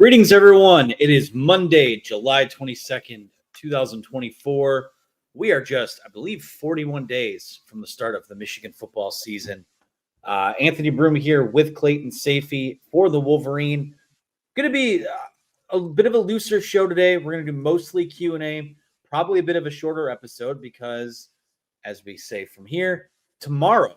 Greetings, everyone. It is Monday, July 22nd, 2024. We are just, I believe, 41 days from the start of the Michigan football season. Anthony Broom here with Clayton Safey for the Wolverine. Going to be a bit of a looser show today. We're going to do mostly Q&A, probably a bit of a shorter episode because, as we say from here, tomorrow,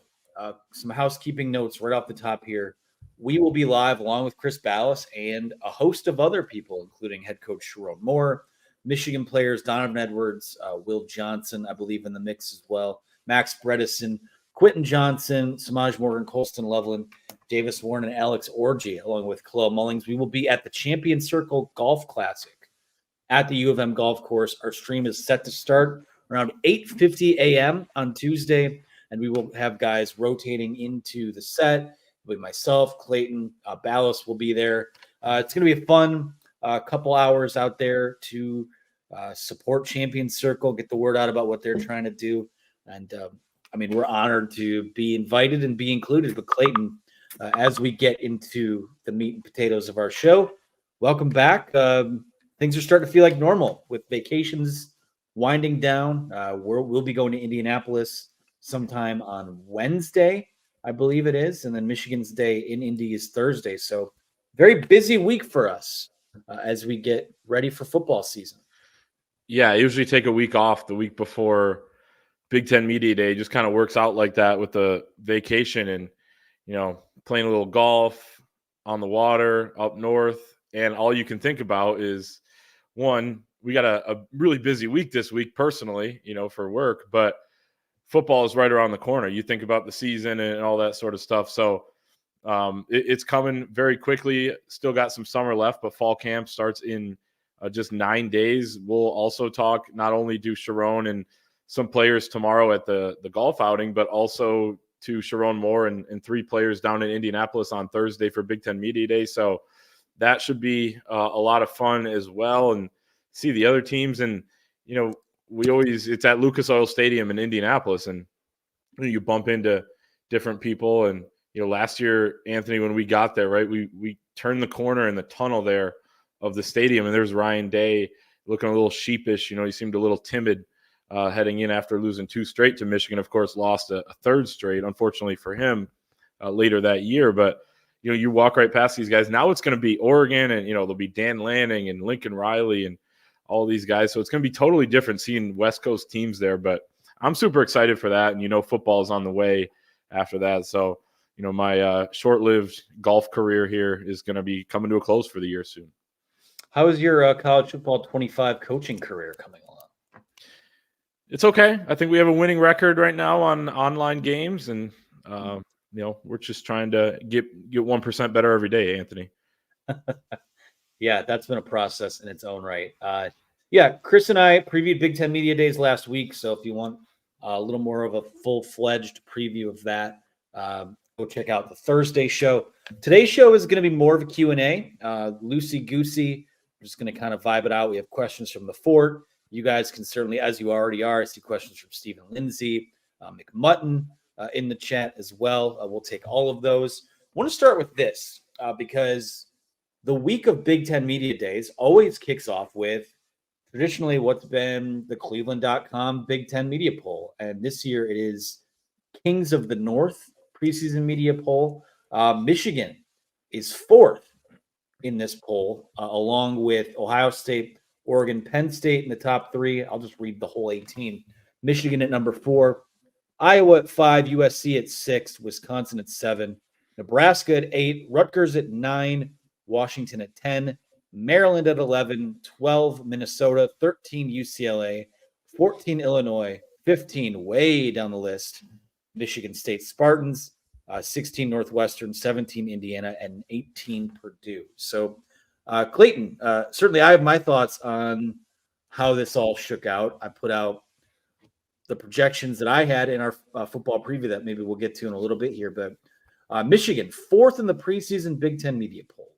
some housekeeping notes right off the top here. We will be live along with Chris Ballas and a host of other people, including head coach Sherrone Moore, Michigan players Donovan Edwards, Will Johnson, I believe, in the mix as well, Max Bredesen, Quentin Johnson, Samaj Morgan, Colston Loveland, Davis Warren, and Alex Orgy, along with Chloe Mullings. We will be at the Champion Circle Golf Classic at the U of M golf course. Our stream is set to start around 8:50 a.m. on Tuesday, and we will have guys rotating into the set. With myself, Clayton, Ballas will be there. It's going to be a fun couple hours out there to support Champion Circle, get the word out about what they're trying to do. And, we're honored to be invited and be included. But Clayton, as we get into the meat and potatoes of our show, welcome back. Things are starting to feel like normal with vacations winding down. We'll be going to Indianapolis sometime on Wednesday, I believe it is. And then Michigan's day in Indy is Thursday. So very busy week for us as we get ready for football season. Yeah, I usually take a week off the week before Big Ten Media Day. Just kind of works out like that with the vacation and, playing a little golf on the water up north. And all you can think about is, one, we got a really busy week this week personally, for work, but football is right around the corner. You think about the season and all that sort of stuff. So it's coming very quickly. Still got some summer left, but fall camp starts in just 9 days. We'll also talk, not only do Sherrone and some players tomorrow at the golf outing, but also to Sherrone Moore and three players down in Indianapolis on Thursday for Big Ten Media Day. So that should be a lot of fun as well, and see the other teams. And, it's at Lucas Oil Stadium in Indianapolis, and you bump into different people. And, last year, Anthony, when we got there, right, we turned the corner in the tunnel there of the stadium, and there's Ryan Day looking a little sheepish. He seemed a little timid heading in after losing two straight to Michigan. Of course, lost a third straight, unfortunately for him, later that year. But, you walk right past these guys. Now it's going to be Oregon, and, there'll be Dan Lanning and Lincoln Riley and all these guys. So it's going to be totally different seeing West Coast teams there. But I'm super excited for that. And, football is on the way after that. So, my short-lived golf career here is going to be coming to a close for the year soon. How is your college football 25 coaching career coming along? It's okay. I think we have a winning record right now on online games. And, we're just trying to get 1% better every day, Anthony. Yeah, that's been a process in its own right. Chris and I previewed Big Ten Media Days last week. So if you want a little more of a full-fledged preview of that, go check out the Thursday show. Today's show is going to be more of a Q&A, loosey-goosey. We're just going to kind of vibe it out. We have questions from the fort. You guys can certainly, as you already are, I see questions from Stephen Lindsay, McMutton in the chat as well. We'll take all of those. I want to start with this because the week of Big Ten Media Days always kicks off with traditionally what's been the Cleveland.com Big Ten Media Poll. And this year it is Kings of the North preseason media poll. Michigan is fourth in this poll, along with Ohio State, Oregon, Penn State in the top three. I'll just read the whole 18. Michigan at number 4, Iowa at 5, USC at 6, Wisconsin at 7, Nebraska at 8, Rutgers at 9, Washington at 10, Maryland at 11, 12 Minnesota, 13 UCLA, 14 Illinois, 15 way down the list, Michigan State Spartans, 16 Northwestern, 17 Indiana, and 18 Purdue. So, Clayton, certainly I have my thoughts on how this all shook out. I put out the projections that I had in our football preview that maybe we'll get to in a little bit here. But Michigan, fourth in the preseason Big Ten media poll.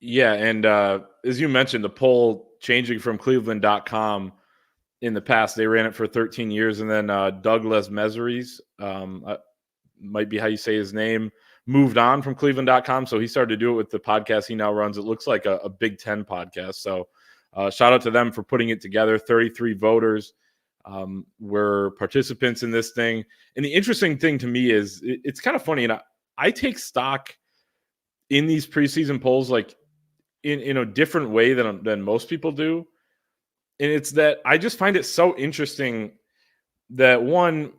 Yeah, and as you mentioned, the poll changing from Cleveland.com in the past. They ran it for 13 years, and then Douglas Meseries, might be how you say his name, moved on from Cleveland.com. So he started to do it with the podcast he now runs. It looks like a Big Ten podcast. So shout out to them for putting it together. 33 voters were participants in this thing. And the interesting thing to me is it's kind of funny. And I take stock in these preseason polls, like in a different way than most people do. And it's that I just find it so interesting that one,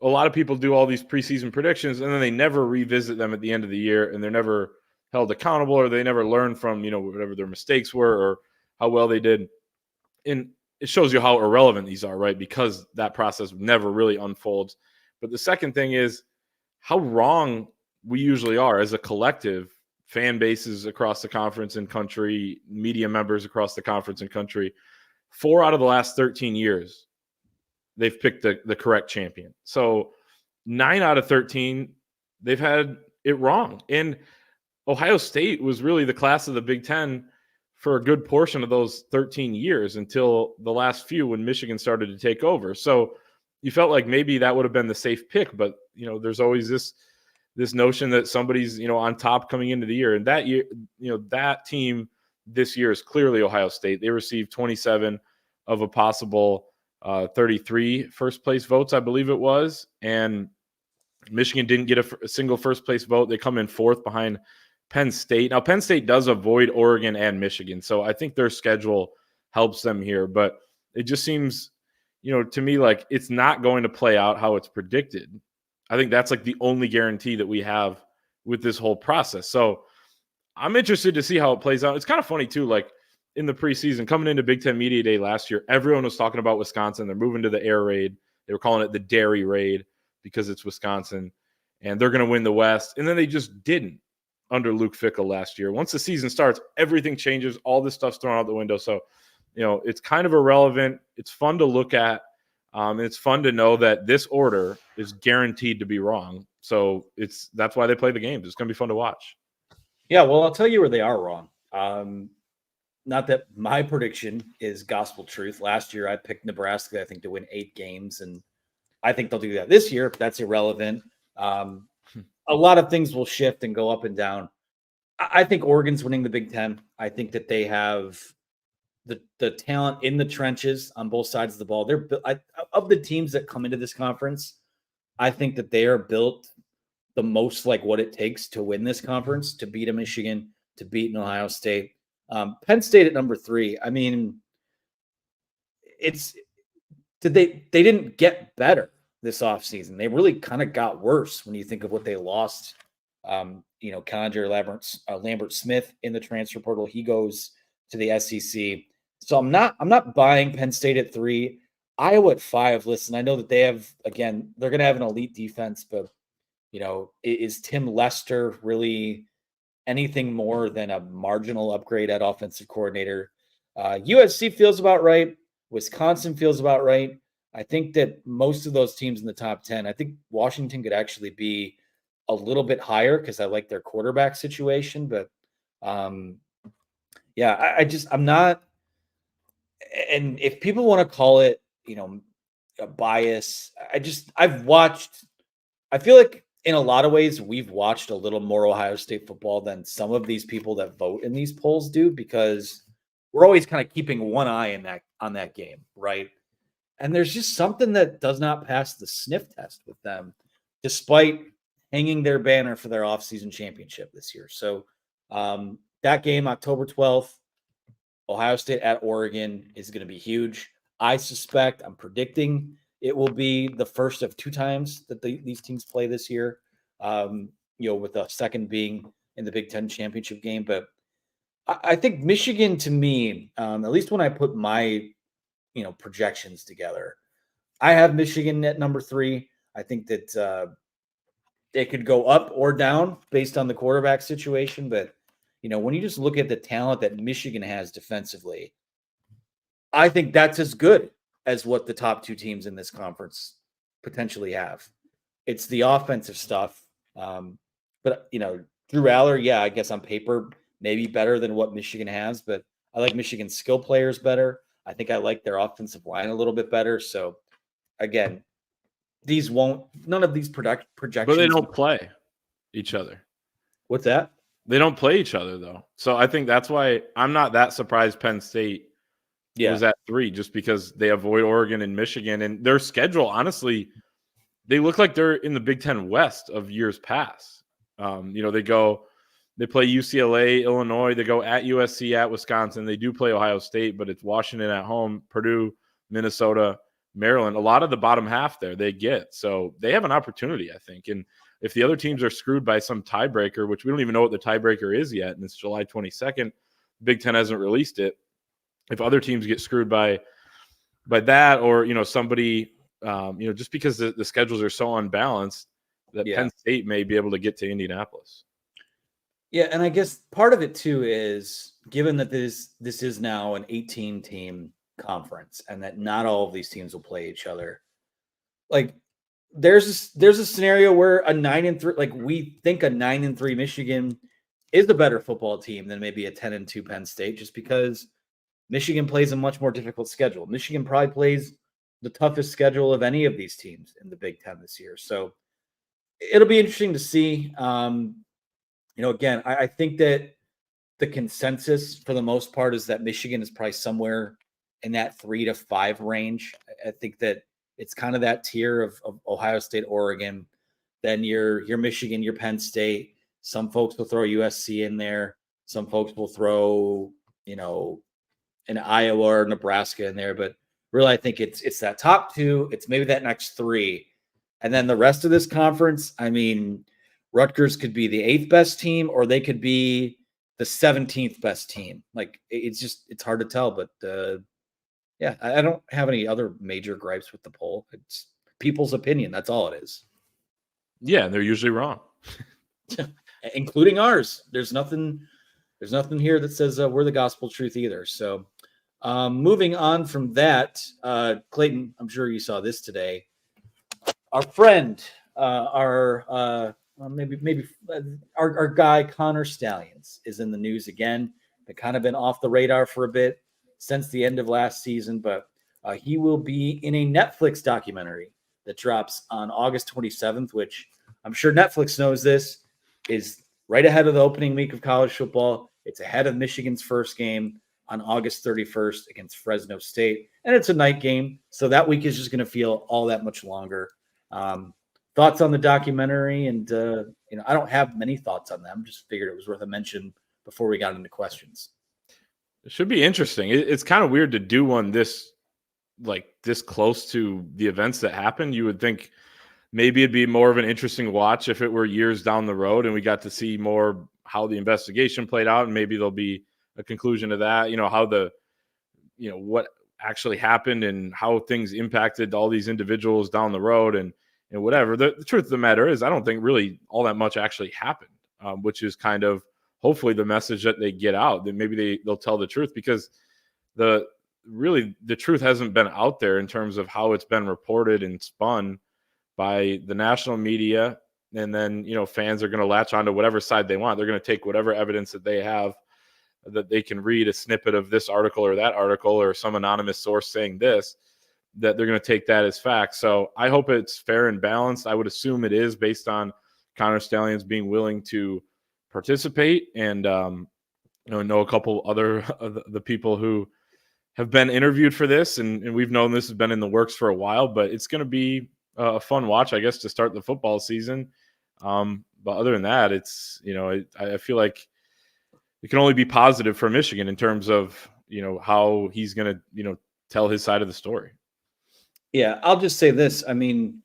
a lot of people do all these preseason predictions and then they never revisit them at the end of the year, and they're never held accountable, or they never learn from, whatever their mistakes were or how well they did. And it shows you how irrelevant these are, right? Because that process never really unfolds. But the second thing is how wrong we usually are as a collective, fan bases across the conference and country, media members across the conference and country. 4 out of the last 13 years, they've picked the correct champion. So 9 out of 13, they've had it wrong. And Ohio State was really the class of the Big Ten for a good portion of those 13 years until the last few when Michigan started to take over. So you felt like maybe that would have been the safe pick, but there's always this notion that somebody's on top coming into the year. And that year, that team this year is clearly Ohio State. They received 27 of a possible 33 first place votes, I believe it was. And Michigan didn't get a single first place vote. They come in 4th behind Penn State. Now, Penn State does avoid Oregon and Michigan, so I think their schedule helps them here. But it just seems, to me, like it's not going to play out how it's predicted. I think that's like the only guarantee that we have with this whole process. So I'm interested to see how it plays out. It's kind of funny too, like in the preseason, coming into Big Ten Media Day last year, everyone was talking about Wisconsin. They're moving to the air raid. They were calling it the dairy raid because it's Wisconsin, and they're going to win the West. And then they just didn't under Luke Fickell last year. Once the season starts, everything changes. All this stuff's thrown out the window. So, it's kind of irrelevant. It's fun to look at. And it's fun to know that this order is guaranteed to be wrong. So that's why they play the games. It's going to be fun to watch. Yeah, well, I'll tell you where they are wrong. Not that my prediction is gospel truth. Last year, I picked Nebraska, I think, to win 8 games, and I think they'll do that this year, but that's irrelevant. A lot of things will shift and go up and down. I think Oregon's winning the Big Ten. I think that they have the talent in the trenches on both sides of the ball. Of the teams that come into this conference, I think that they are built the most like what it takes to win this conference, to beat a Michigan, to beat an Ohio State. Penn State at number 3. I mean, they didn't get better this offseason. They really kind of got worse when you think of what they lost. Condre Lambert Smith in the transfer portal. He goes to the SEC. So I'm not buying Penn State at 3. Iowa at 5. Listen, I know that they're going to have an elite defense, but is Tim Lester really anything more than a marginal upgrade at offensive coordinator? USC feels about right. Wisconsin feels about right. I think that most of those teams in the top 10, I think Washington could actually be a little bit higher because I like their quarterback situation. But I'm not. And if people want to call it, a bias, I feel like in a lot of ways, we've watched a little more Ohio State football than some of these people that vote in these polls do, because we're always kind of keeping one eye on that game, right? And there's just something that does not pass the sniff test with them, despite hanging their banner for their offseason championship this year. So that game, October 12th, Ohio State at Oregon, is going to be huge. I'm predicting it will be the first of 2 times that these teams play this year, with the second being in the Big Ten championship game. But I think Michigan, to me, at least when I put my, projections together, I have Michigan at number 3. I think that it could go up or down based on the quarterback situation. But, when you just look at the talent that Michigan has defensively, I think that's as good as what the top 2 teams in this conference potentially have. It's the offensive stuff. But, Drew Aller, I guess on paper, maybe better than what Michigan has, but I like Michigan's skill players better. I think I like their offensive line a little bit better. So, again, none of these projections. But they don't play each other. What's that? They don't play each other, though. So I think that's why I'm not that surprised Penn State was at 3, just because they avoid Oregon and Michigan. And their schedule, honestly, they look like they're in the Big Ten West of years past. They play UCLA, Illinois. They go at USC, at Wisconsin. They do play Ohio State, but it's Washington at home, Purdue, Minnesota, Maryland. A lot of the bottom half there they get. So they have an opportunity, I think. And if the other teams are screwed by some tiebreaker, which we don't even know what the tiebreaker is yet, and it's July 22nd, Big Ten hasn't released it. If other teams get screwed by that, or somebody, just because the schedules are so unbalanced, that Penn State may be able to get to Indianapolis. Yeah, and I guess part of it too is, given that this is now an 18-team conference and that not all of these teams will play each other, like there's a scenario where a 9-3, like we think a 9-3 Michigan is a better football team than maybe a 10-2 Penn State, just because Michigan plays a much more difficult schedule. Michigan probably plays the toughest schedule of any of these teams in the Big Ten this year. So it'll be interesting to see. Again, I think that the consensus for the most part is that Michigan is probably somewhere in that 3 to 5 range. I think that it's kind of that tier of Ohio State, Oregon, then your Michigan, your Penn State. Some folks will throw USC in there. Some folks will throw, an Iowa or Nebraska in there. But really, I think it's that top 2. It's maybe that next 3. And then the rest of this conference, I mean, Rutgers could be the 8th best team, or they could be the 17th best team. Like it's hard to tell, but I don't have any other major gripes with the poll. It's people's opinion. That's all it is. Yeah, and they're usually wrong, including ours. There's nothing here that says we're the gospel truth either. So moving on from that, Clayton, I'm sure you saw this today. Our friend, our guy Connor Stallions is in the news again. They've kind of been off the radar for a bit since the end of last season, but he will be in a Netflix documentary that drops on August 27th, which I'm sure Netflix knows this, is right ahead of the opening week of college football. It's ahead of Michigan's first game on August 31st against Fresno State, and it's a night game, so that week is just going to feel all that much longer. Thoughts on the documentary? And I don't have many thoughts on them. Just figured it was worth a mention before we got into questions. It should be interesting. It's kind of weird to do one this close to the events that happened. You would think maybe it'd be more of an interesting watch if it were years down the road and we got to see more how the investigation played out, and maybe there'll be a conclusion to that. How what actually happened and how things impacted all these individuals down the road and whatever. The truth of the matter is, I don't think really all that much actually happened, which is kind of hopefully the message that they get out, that maybe they'll tell the truth, because the truth hasn't been out there in terms of how it's been reported and spun by the national media. And then, fans are going to latch onto whatever side they want. They're going to take whatever evidence that they have, that they can read a snippet of this article or that article or some anonymous source saying this, that they're going to take that as fact. So I hope it's fair and balanced. I would assume it is, based on Connor Stallions being willing to participate, and know a couple other of the people who have been interviewed for this, and we've known this has been in the works for a while, but it's going to be a fun watch, I guess, to start the football season. But other than that, it's, I feel like it can only be positive for Michigan in terms of, how he's going to, tell his side of the story. Yeah, I'll just say this. I mean,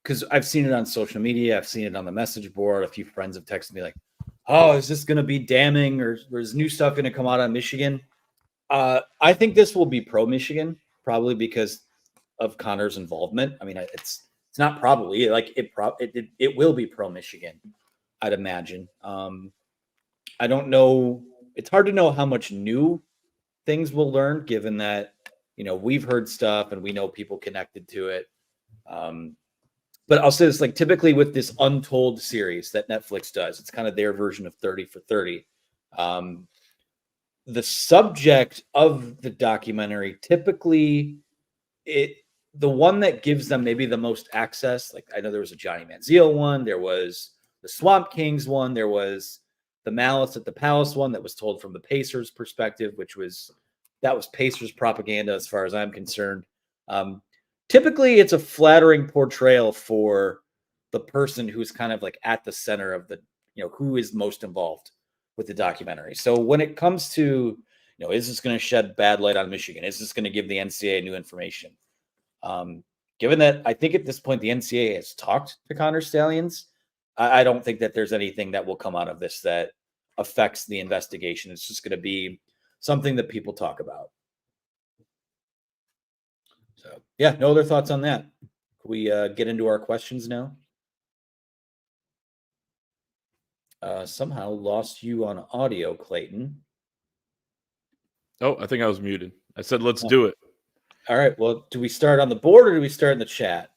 because I've seen it on social media. I've seen it on the message board. A few friends have texted me like, oh, is this going to be damning, or is new stuff going to come out on Michigan? I think this will be pro-Michigan, probably because of Connor's involvement. I mean, it's not probably, like it will be pro-Michigan, I'd imagine. I don't know. It's hard to know how much new things we'll learn, given that, we've heard stuff and we know people connected to it. But I'll say this, like, typically with this Untold series that Netflix does, it's kind of their version of 30 for 30. The subject of the documentary, typically the one that gives them maybe the most access, like I know there was a Johnny Manziel one, there was the Swamp Kings one, there was the Malice at the Palace one that was told from the Pacers perspective, that was Pacers propaganda as far as I'm concerned. Typically, it's a flattering portrayal for the person who's kind of like at the center of the, who is most involved with the documentary. So when it comes to, is this going to shed bad light on Michigan? Is this going to give the NCAA new information? Given that I think at this point the NCAA has talked to Connor Stallions, I don't think that there's anything that will come out of this that affects the investigation. It's just going to be something that people talk about. So, yeah, no other thoughts on that. Can we get into our questions now? Somehow lost you on audio, Clayton. Oh, I think I was muted. I said, let's do it. All right. Well, do we start on the board or do we start in the chat?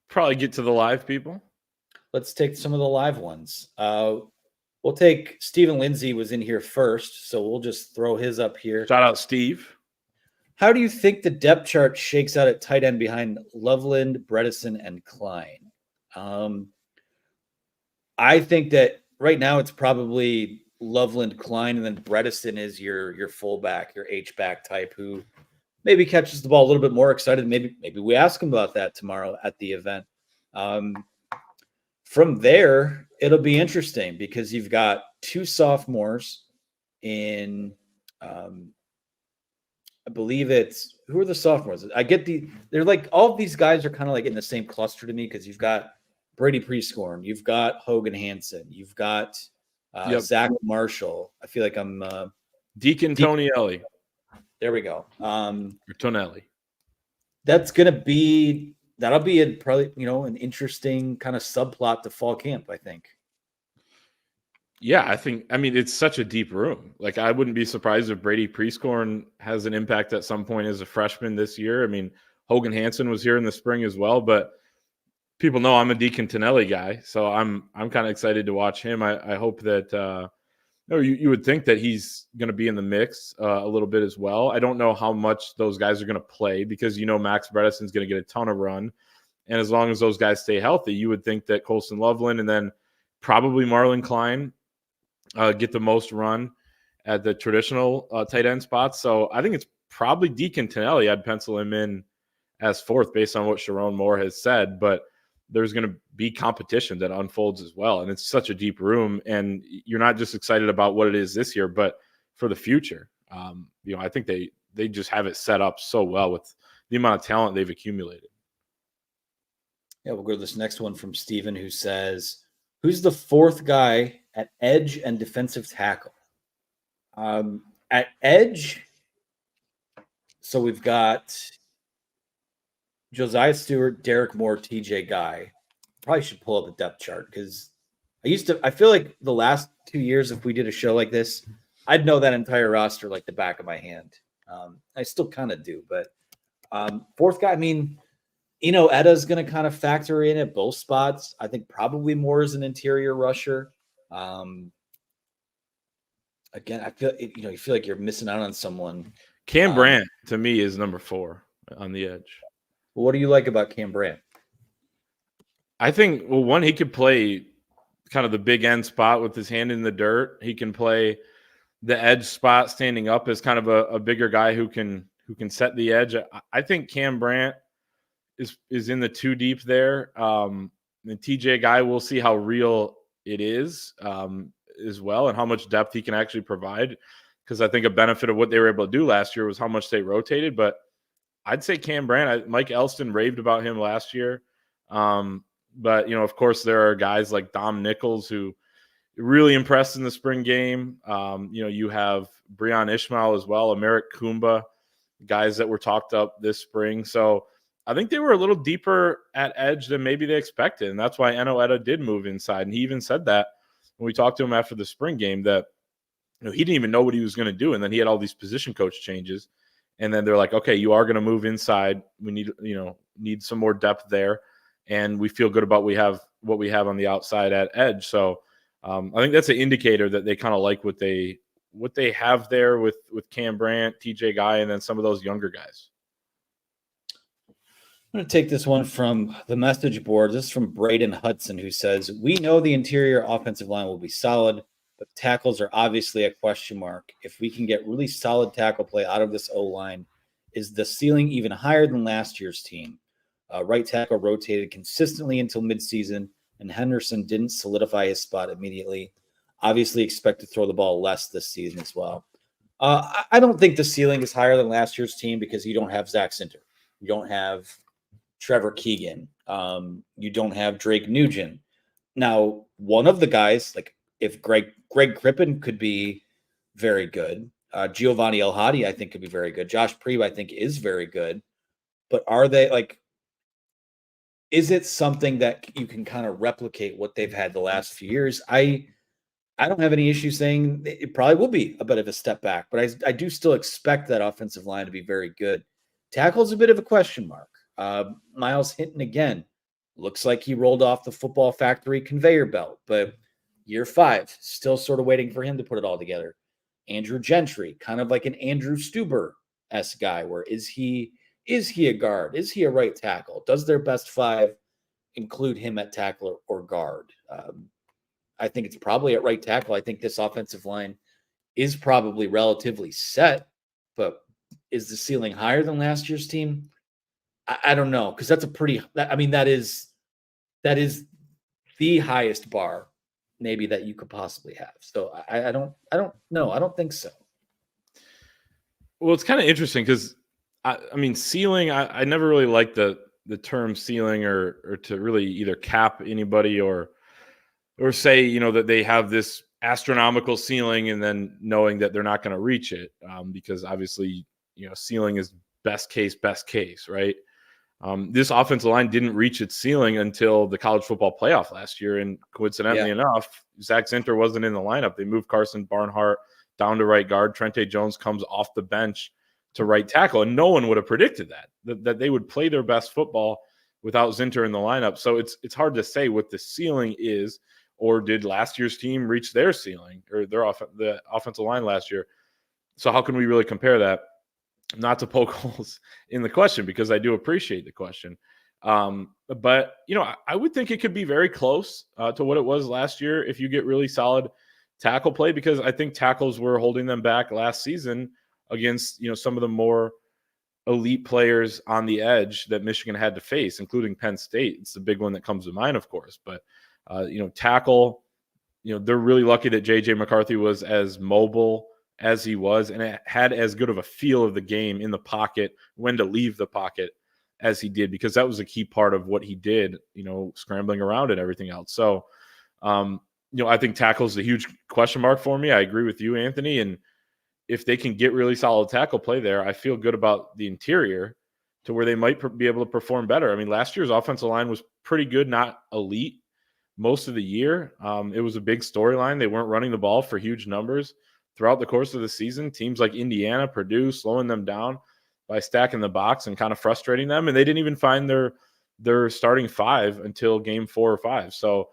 Probably get to the live people. Let's take some of the live ones. We'll take Stephen Lindsay was in here first, so we'll just throw his up here. Shout out, Steve. How do you think the depth chart shakes out at tight end behind Loveland, Bredesen, and Klein? I think that right now it's probably Loveland, Klein, and then Bredesen is your fullback, your H-back type who maybe catches the ball a little bit more excited. Maybe we ask him about that tomorrow at the event. From there, it'll be interesting because you've got two sophomores in, I believe who are the sophomores? They're like, all of these guys are kind of like in the same cluster to me because you've got Brady Prescorn, you've got Hogan Hansen, you've got Zach Marshall. I feel like I'm Deacon Tonielli. There we go. Or Tonelli. That'll be probably an interesting kind of subplot to fall camp, I think. Yeah, it's such a deep room. Like, I wouldn't be surprised if Brady Prescorn has an impact at some point as a freshman this year. I mean, Hogan Hansen was here in the spring as well, but people know I'm a Deacon Tonelli guy, so I'm kind of excited to watch him. I hope that you would think that he's going to be in the mix a little bit as well. I don't know how much those guys are going to play because Max Bredesen's going to get a ton of run, and as long as those guys stay healthy, you would think that Colson Loveland and then probably Marlon Klein get the most run at the traditional tight end spots. So I think it's probably Deacon Tonelli. I'd pencil him in as fourth based on what Sherrone Moore has said, but there's going to be competition that unfolds as well. And it's such a deep room, and you're not just excited about what it is this year, but for the future. I think they just have it set up so well with the amount of talent they've accumulated. Yeah, we'll go to this next one from Steven, who says, who's the fourth guy at edge and defensive tackle? At edge, so we've got Josiah Stewart, Derek Moore, TJ Guy. Probably should pull up the depth chart because I feel like the last 2 years, if we did a show like this, I'd know that entire roster like the back of my hand. I still kind of do, but fourth guy, Eda's going to kind of factor in at both spots. I think probably Moore is an interior rusher. Again, I feel you feel like you're missing out on someone. Cam Brandt to me is number 4 on the edge. What do you like about Cam Brandt? I think, one, he could play kind of the big end spot with his hand in the dirt. He can play the edge spot standing up as kind of a bigger guy who can set the edge. I think Cam Brandt is in the 2 deep there. The TJ Guy, we'll see how real it is as well and how much depth he can actually provide, because I think a benefit of what they were able to do last year was how much they rotated. But I'd say Cam Brandt, Mike Elston raved about him last year. But, of course, there are guys like Dom Nichols who really impressed in the spring game. You have Breon Ishmael as well, Americ Kumba, guys that were talked up this spring. So I think they were a little deeper at edge than maybe they expected. And that's why Eno Eda did move inside. And he even said that when we talked to him after the spring game that he didn't even know what he was going to do. And then he had all these position coach changes. And then they're like, okay, you are going to move inside. We need some more depth there. And we feel good about what we have on the outside at edge. So I think that's an indicator that they kind of like what they have there with Cam Brandt, TJ Guy, and then some of those younger guys. I'm going to take this one from the message board. This is from Braden Hudson, who says, "We know the interior offensive line will be solid, but tackles are obviously a question mark. If we can get really solid tackle play out of this O-line, is the ceiling even higher than last year's team? Right tackle rotated consistently until midseason, and Henderson didn't solidify his spot immediately. Obviously expect to throw the ball less this season as well." I don't think the ceiling is higher than last year's team because you don't have Zach Sinter. You don't have Trevor Keegan. You don't have Drake Nugent. Now, one of the guys, like if Greg Crippen could be very good. Giovanni El Hadi, I think, could be very good. Josh Preeb, I think, is very good. But are they like, is it something that you can kind of replicate what they've had the last few years? I don't have any issue saying it probably will be a bit of a step back, but I do still expect that offensive line to be very good. Tackle's a bit of a question mark. Miles Hinton, again, looks like he rolled off the football factory conveyor belt, but year 5, still sort of waiting for him to put it all together. Andrew Gentry, kind of like an Andrew Stuber-esque guy, where is he a guard? Is he a right tackle? Does their best 5 include him at tackle or guard? I think it's probably at right tackle. I think this offensive line is probably relatively set, but is the ceiling higher than last year's team? I don't know, because that's a pretty. I mean, that is the highest bar maybe that you could possibly have. So I don't know. I don't think so. Well, it's kind of interesting because I mean, ceiling. I never really liked the term ceiling or to really either cap anybody or say, you know, that they have this astronomical ceiling and then knowing that they're not going to reach it, because obviously, you know, ceiling is best case, right? This offensive line didn't reach its ceiling until the college football playoff last year. And coincidentally enough, Zach Zinter wasn't in the lineup. They moved Carson Barnhart down to right guard. Trente Jones comes off the bench to right tackle. And no one would have predicted that they would play their best football without Zinter in the lineup. So it's hard to say what the ceiling is, or did last year's team reach their ceiling or the offensive line last year? So how can we really compare that? Not to poke holes in the question, because I do appreciate the question. But, you know, I would think it could be very close to what it was last year if you get really solid tackle play, because I think tackles were holding them back last season against, you know, some of the more elite players on the edge that Michigan had to face, including Penn State. It's the big one that comes to mind, of course. But, you know, tackle, you know, they're really lucky that J.J. McCarthy was as mobile as he was, and it had as good of a feel of the game in the pocket, when to leave the pocket, as he did, because that was a key part of what he did, you know, scrambling around and everything else. So, you know, I think tackle is a huge question mark for me. I agree with you, Anthony. And if they can get really solid tackle play there, I feel good about the interior to where they might be able to perform better. I mean, last year's offensive line was pretty good, not elite most of the year. It was a big storyline. They weren't running the ball for huge numbers throughout the course of the season. Teams like Indiana, Purdue, slowing them down by stacking the box and kind of frustrating them. And they didn't even find their starting 5 until game 4 or 5. So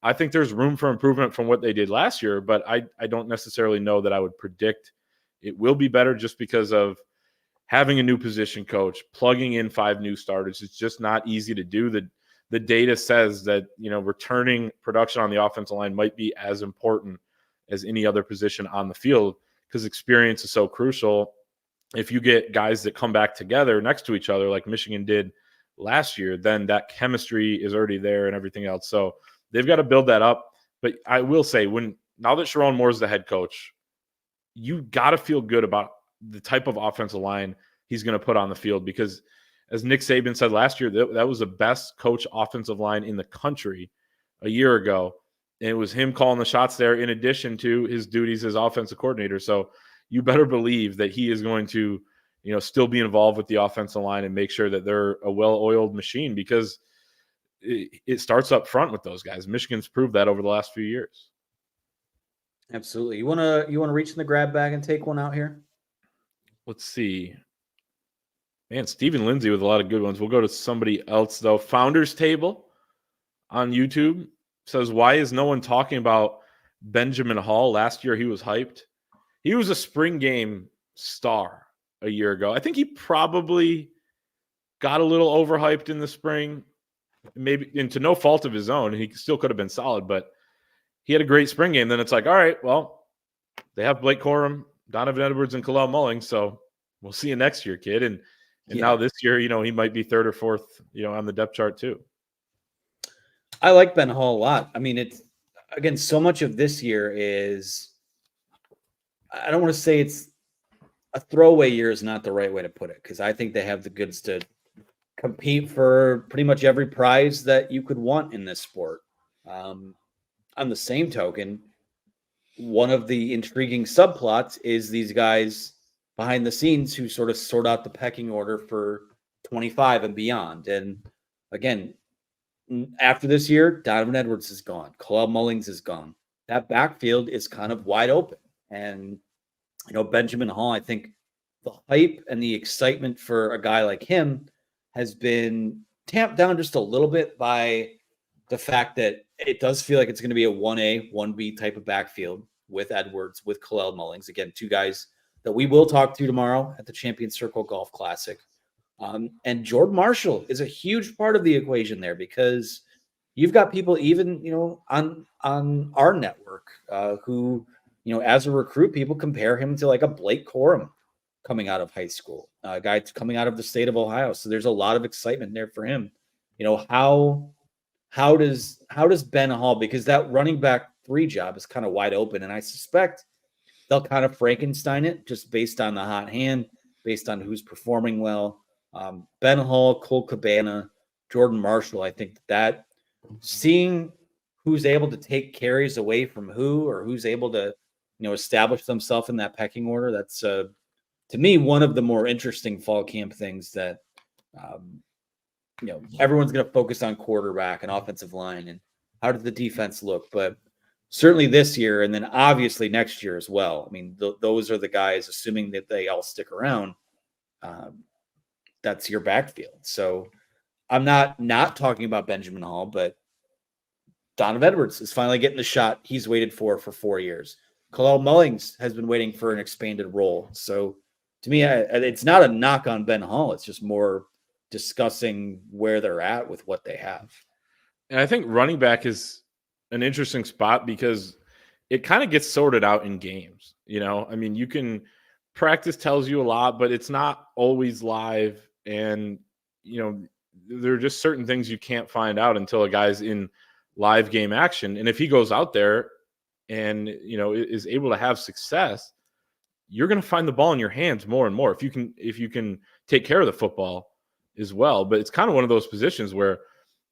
I think there's room for improvement from what they did last year, but I don't necessarily know that I would predict it will be better just because of having a new position coach, plugging in 5 new starters. It's just not easy to do. The data says that, you know, returning production on the offensive line might be as important as any other position on the field, because experience is so crucial. If you get guys that come back together next to each other like Michigan did last year, then that chemistry is already there and everything else. So they've got to build that up. But I will say, now that Sherrone Moore is the head coach, you got to feel good about the type of offensive line he's going to put on the field, because as Nick Saban said last year, that was the best coach offensive line in the country a year ago. And it was him calling the shots there in addition to his duties as offensive coordinator. So you better believe that he is going to, you know, still be involved with the offensive line and make sure that they're a well-oiled machine, because it starts up front with those guys. Michigan's proved that over the last few years. Absolutely. You wanna reach in the grab bag and take one out here? Let's see. Man, Stephen Lindsay with a lot of good ones. We'll go to somebody else, though. Founders Table on YouTube says, why is no one talking about Benjamin Hall? Last year he was hyped. He was a spring game star a year ago. I think he probably got a little overhyped in the spring, maybe into no fault of his own. He still could have been solid, but he had a great spring game. Then it's like, all right, well, they have Blake Corum, Donovan Edwards, and Kalel Mullings, so we'll see you next year, kid. And now this year, he might be third or fourth, on the depth chart too. I like Ben Hall a lot. I mean, it's again, so much of this year is, I don't want to say it's a throwaway year is not the right way to put it, because I think they have the goods to compete for pretty much every prize that you could want in this sport. On the same token, one of the intriguing subplots is these guys behind the scenes who sort of sort out the pecking order for 25 and beyond. And again, after this year, Donovan Edwards is gone. Kalel Mullings is gone. That backfield is kind of wide open. And, Benjamin Hall, I think the hype and the excitement for a guy like him has been tamped down just a little bit by the fact that it does feel like it's going to be a 1A, 1B type of backfield with Edwards, with Kalel Mullings. Again, two guys that we will talk to tomorrow at the Champion Circle Golf Classic. And Jordan Marshall is a huge part of the equation there, because you've got people even, on our network who, as a recruit, people compare him to like a Blake Corum coming out of high school, a guy coming out of the state of Ohio. So there's a lot of excitement there for him. How does Ben Hall, because that running back 3 job is kind of wide open, and I suspect they'll kind of Frankenstein it just based on the hot hand, based on who's performing well. Ben Hall, Cole Cabana, Jordan Marshall, I think that seeing who's able to take carries away from who, or who's able to, establish themselves in that pecking order, that's to me one of the more interesting fall camp things that everyone's going to focus on quarterback and offensive line and how did the defense look, but certainly this year, and then obviously next year as well. I mean, those are the guys, assuming that they all stick around. That's your backfield. So I'm not talking about Benjamin Hall, but Donovan Edwards is finally getting the shot he's waited for 4 years. Kalel Mullings has been waiting for an expanded role. So to me, it's not a knock on Ben Hall. It's just more discussing where they're at with what they have. And I think running back is an interesting spot because it kind of gets sorted out in games. I mean, you can practice tells you a lot, but it's not always live. And, there are just certain things you can't find out until a guy's in live game action. And if he goes out there and, is able to have success, you're going to find the ball in your hands more and more if you can take care of the football as well. But it's kind of one of those positions where,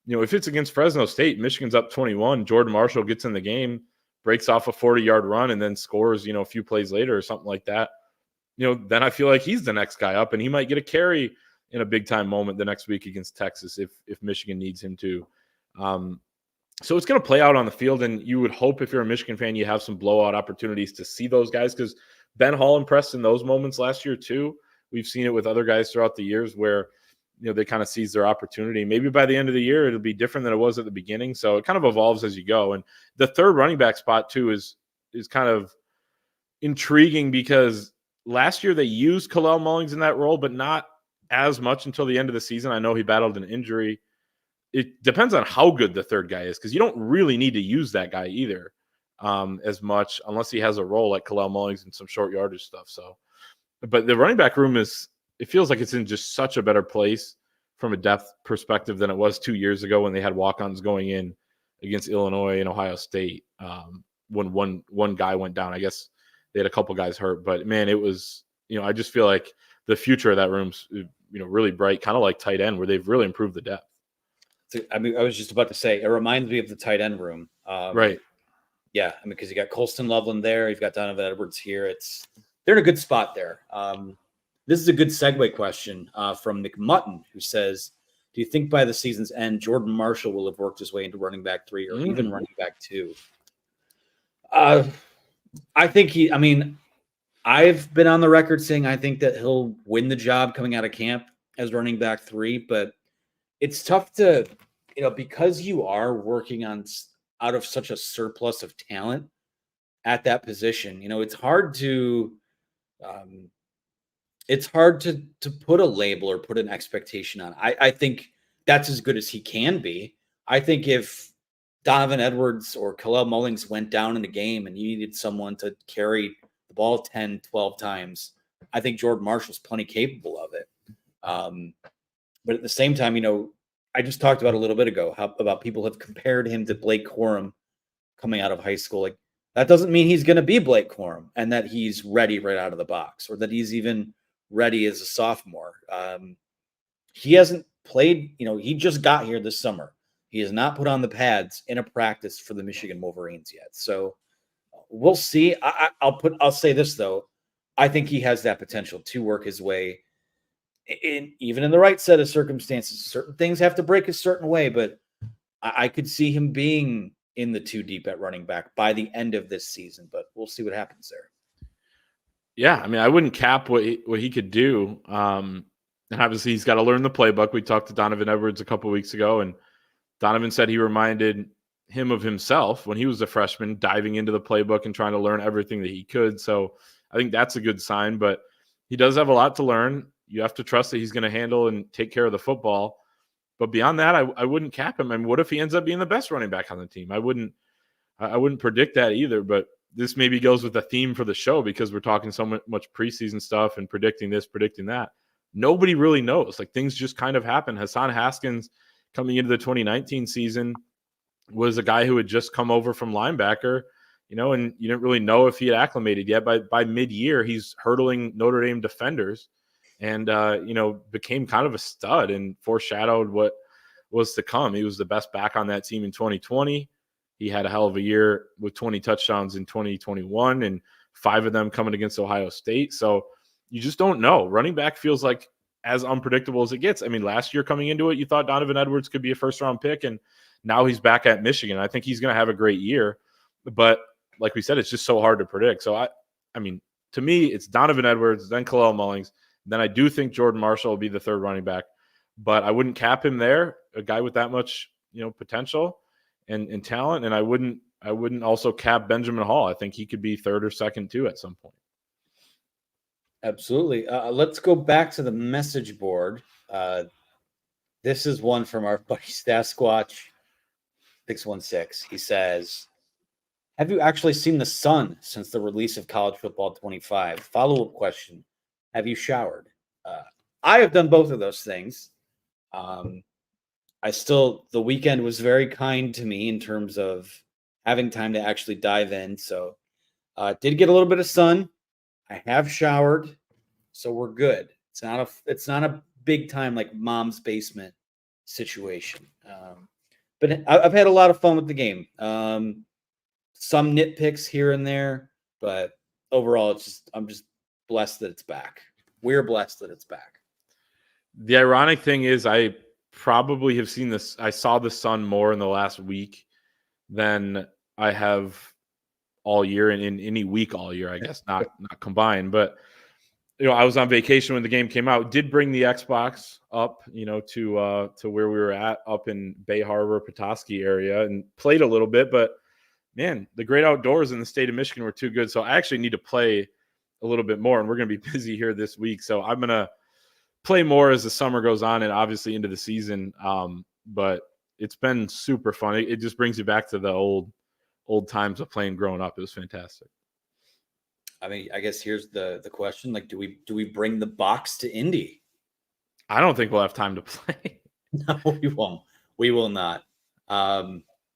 if it's against Fresno State, Michigan's up 21, Jordan Marshall gets in the game, breaks off a 40-yard run, and then scores, a few plays later or something like that, then I feel like he's the next guy up, and he might get a carry in a big-time moment the next week against Texas if Michigan needs him to. So it's going to play out on the field, and you would hope if you're a Michigan fan, you have some blowout opportunities to see those guys, because Ben Hall impressed in those moments last year too. We've seen it with other guys throughout the years where they kind of seize their opportunity. Maybe by the end of the year, it'll be different than it was at the beginning. So it kind of evolves as you go. And the third running back spot too is kind of intriguing because last year they used Kalel Mullings in that role, but not as much until the end of the season. I know he battled an injury. It depends on how good the third guy is, because you don't really need to use that guy either as much unless he has a role like Kalel Mullings and some short yardage stuff. So, but the running back room it feels like it's in just such a better place from a depth perspective than it was 2 years ago when they had walk-ons going in against Illinois and Ohio State when one guy went down. I guess they had a couple guys hurt, but man, it was, I just feel like the future of that room's, really bright, kind of like tight end, where they've really improved the depth. I mean, I was just about to say, it reminds me of the tight end room. Right. Yeah. I mean, because you got Colston Loveland there. You've got Donovan Edwards here. They're in a good spot there. This is a good segue question from Nick Mutton, who says, do you think by the season's end, Jordan Marshall will have worked his way into running back 3 or even running back 2? I think I've been on the record saying I think that he'll win the job coming out of camp as running back 3, but it's tough to, because you are working out of such a surplus of talent at that position, it's hard to it's hard to put a label or put an expectation on. I think that's as good as he can be. I think if Donovan Edwards or Khalil Mullings went down in a game and you needed someone to carry the ball 10, 12 times, I think Jordan Marshall's plenty capable of it. But at the same time, I just talked about a little bit ago about people have compared him to Blake Corum coming out of high school. Like, that doesn't mean he's going to be Blake Corum and that he's ready right out of the box or that he's even ready as a sophomore. He hasn't played, he just got here this summer. He has not put on the pads in a practice for the Michigan Wolverines yet. So we'll see. I'll say this though. I think he has that potential to work his way even in the right set of circumstances. Certain things have to break a certain way, but I could see him being in the 2 deep at running back by the end of this season, but we'll see what happens there. Yeah, I mean, I wouldn't cap what he could do. And obviously, he's got to learn the playbook. We talked to Donovan Edwards a couple of weeks ago, and Donovan said he reminded him of himself when he was a freshman, diving into the playbook and trying to learn everything that he could. So I think that's a good sign, but he does have a lot to learn. You have to trust that he's going to handle and take care of the football. But beyond that, I wouldn't cap him. I mean, what if he ends up being the best running back on the team? I wouldn't predict that either, but this maybe goes with the theme for the show because we're talking so much preseason stuff and predicting this, predicting that. Nobody really knows. Like, things just kind of happen. Hassan Haskins coming into the 2019 season was a guy who had just come over from linebacker, and you didn't really know if he had acclimated yet. By mid-year, he's hurdling Notre Dame defenders and, became kind of a stud and foreshadowed what was to come. He was the best back on that team in 2020. He had a hell of a year with 20 touchdowns in 2021 and 5 of them coming against Ohio State. So you just don't know. Running back feels like as unpredictable as it gets. I mean, last year coming into it, you thought Donovan Edwards could be a first-round pick, and now he's back at Michigan. I think he's going to have a great year. But like we said, it's just so hard to predict. So, I mean, to me, it's Donovan Edwards, then Khalil Mullings. Then I do think Jordan Marshall will be the third running back. But I wouldn't cap him there, a guy with that much, potential and talent. And I wouldn't also cap Benjamin Hall. I think he could be third or second too at some point. Absolutely. Let's go back to the message board. This is one from our buddy Sasquatch 616. He says, have you actually seen the sun since the release of College Football 25? Follow-up question. Have you showered? I have done both of those things. The weekend was very kind to me in terms of having time to actually dive in. So did get a little bit of sun. I have showered, so we're good. It's not a big time like mom's basement situation. But I've had a lot of fun with the game. Some nitpicks here and there, but overall, I'm just blessed that it's back. We're blessed that it's back. The ironic thing is, I probably have seen this. I saw the sun more in the last week than I have all year, and in any week all year, I guess, not combined. But I was on vacation when the game came out. Did bring the Xbox up, to where we were at up in Bay Harbor, Petoskey area, and played a little bit. But man, the great outdoors in the state of Michigan were too good. So I actually need to play a little bit more, and we're going to be busy here this week. So I'm going to play more as the summer goes on and obviously into the season. But it's been super fun. It just brings you back to the old times of playing growing up. It was fantastic. I mean, I guess here's the question. Like, do we bring the box to Indy? I don't think we'll have time to play. No, we won't. We will not.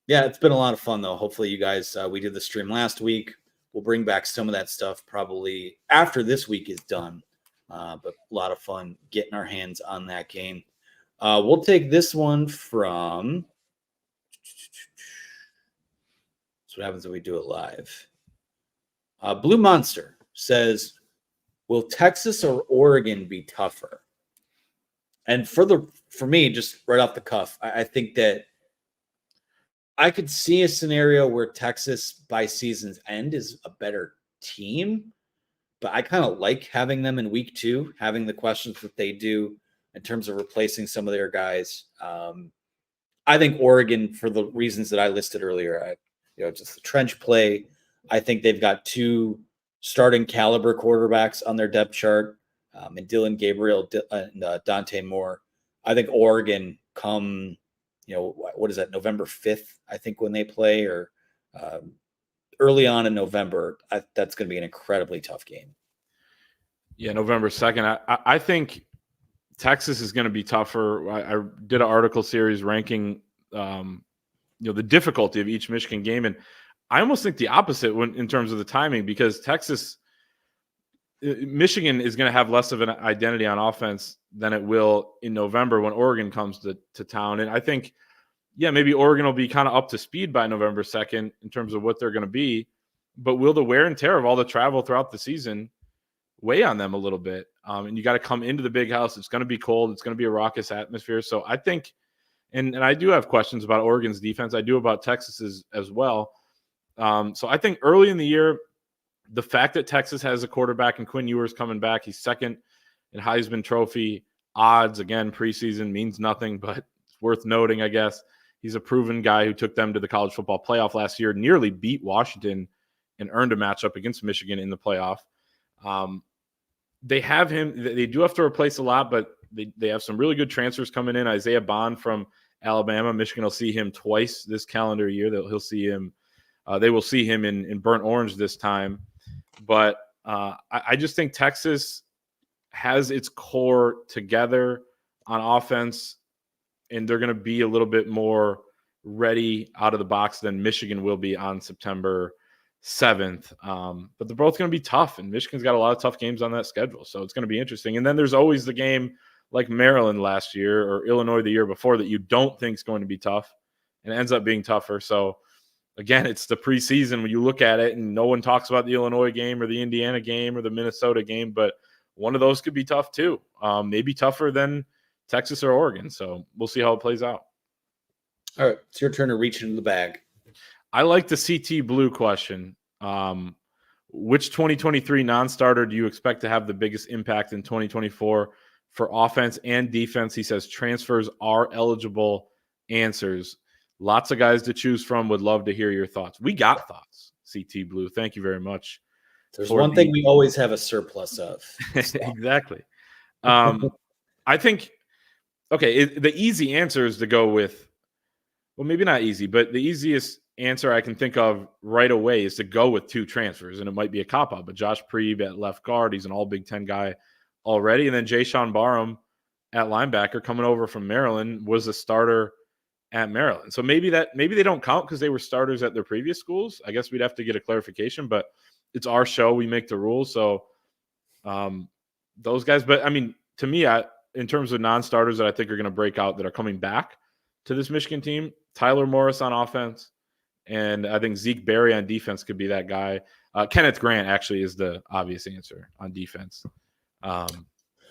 Yeah, it's been a lot of fun, though. Hopefully you guys, we did the stream last week. We'll bring back some of that stuff probably after this week is done. But a lot of fun getting our hands on that game. We'll take this one from. That's what happens when we do it live. Blue Monster says, will Texas or Oregon be tougher? And for me, just right off the cuff, I think that I could see a scenario where Texas by season's end is a better team, but I kind of like having them in week 2, having the questions that they do in terms of replacing some of their guys. I think Oregon, for the reasons that I listed earlier, just the trench play. I think they've got 2 starting caliber quarterbacks on their depth chart. and Dylan Gabriel and Dante Moore. I think Oregon come, what is that, November 5th, I think, when they play, or early on in November. That's going to be an incredibly tough game. Yeah, November 2nd. I think Texas is going to be tougher. I did an article series ranking the difficulty of each Michigan game, and I almost think the opposite in terms of the timing, because Michigan is going to have less of an identity on offense than it will in November when Oregon comes to town. And I think, maybe Oregon will be kind of up to speed by November 2nd in terms of what they're going to be, but will the wear and tear of all the travel throughout the season weigh on them a little bit? And you got to come into the big house. It's going to be cold. It's going to be a raucous atmosphere. So I think, and I do have questions about Oregon's defense. I do about Texas's as well. So I think early in the year, the fact that Texas has a quarterback and Quinn Ewers coming back, he's second in Heisman Trophy odds. Again, preseason means nothing, but it's worth noting, I guess. He's a proven guy who took them to the college football playoff last year, nearly beat Washington, and earned a matchup against Michigan in the playoff. They have him. They do have to replace a lot, but they have some really good transfers coming in. Isaiah Bond from Alabama. Michigan will see him twice this calendar year. He'll see him. They will see him in burnt orange this time. But I just think Texas has its core together on offense, and they're going to be a little bit more ready out of the box than Michigan will be on September 7th. But they're both going to be tough, and Michigan's got a lot of tough games on that schedule. So it's going to be interesting. And then there's always the game like Maryland last year or Illinois the year before that you don't think is going to be tough, and it ends up being tougher. So again, it's the preseason when you look at it, and no one talks about the Illinois game or the Indiana game or the Minnesota game, but one of those could be tough too. Maybe tougher than Texas or Oregon. So we'll see how it plays out. All right, it's your turn to reach into the bag. I like the CT Blue question. Which 2023 non-starter do you expect to have the biggest impact in 2024 for offense and defense? He says transfers are eligible answers. Lots of guys to choose from. Would love to hear your thoughts. We got thoughts, CT Blue. Thank you very much. There's one thing we always have a surplus of. Exactly. I think, the easy answer is to go with, well, maybe not easy, but the easiest answer I can think of right away is to go with two transfers, and it might be a cop-out, but Josh Preeb at left guard, he's an all Big Ten guy already, and then Jayshon Barham at linebacker coming over from Maryland was a starter at Maryland. So maybe they don't count because they were starters at their previous schools. I guess we'd have to get a clarification, but it's our show. We make the rules. So those guys, but I mean, to me, in terms of non-starters that I think are going to break out that are coming back to this Michigan team, Tyler Morris on offense, and I think Zeke Berry on defense could be that guy. Kenneth Grant actually is the obvious answer on defense.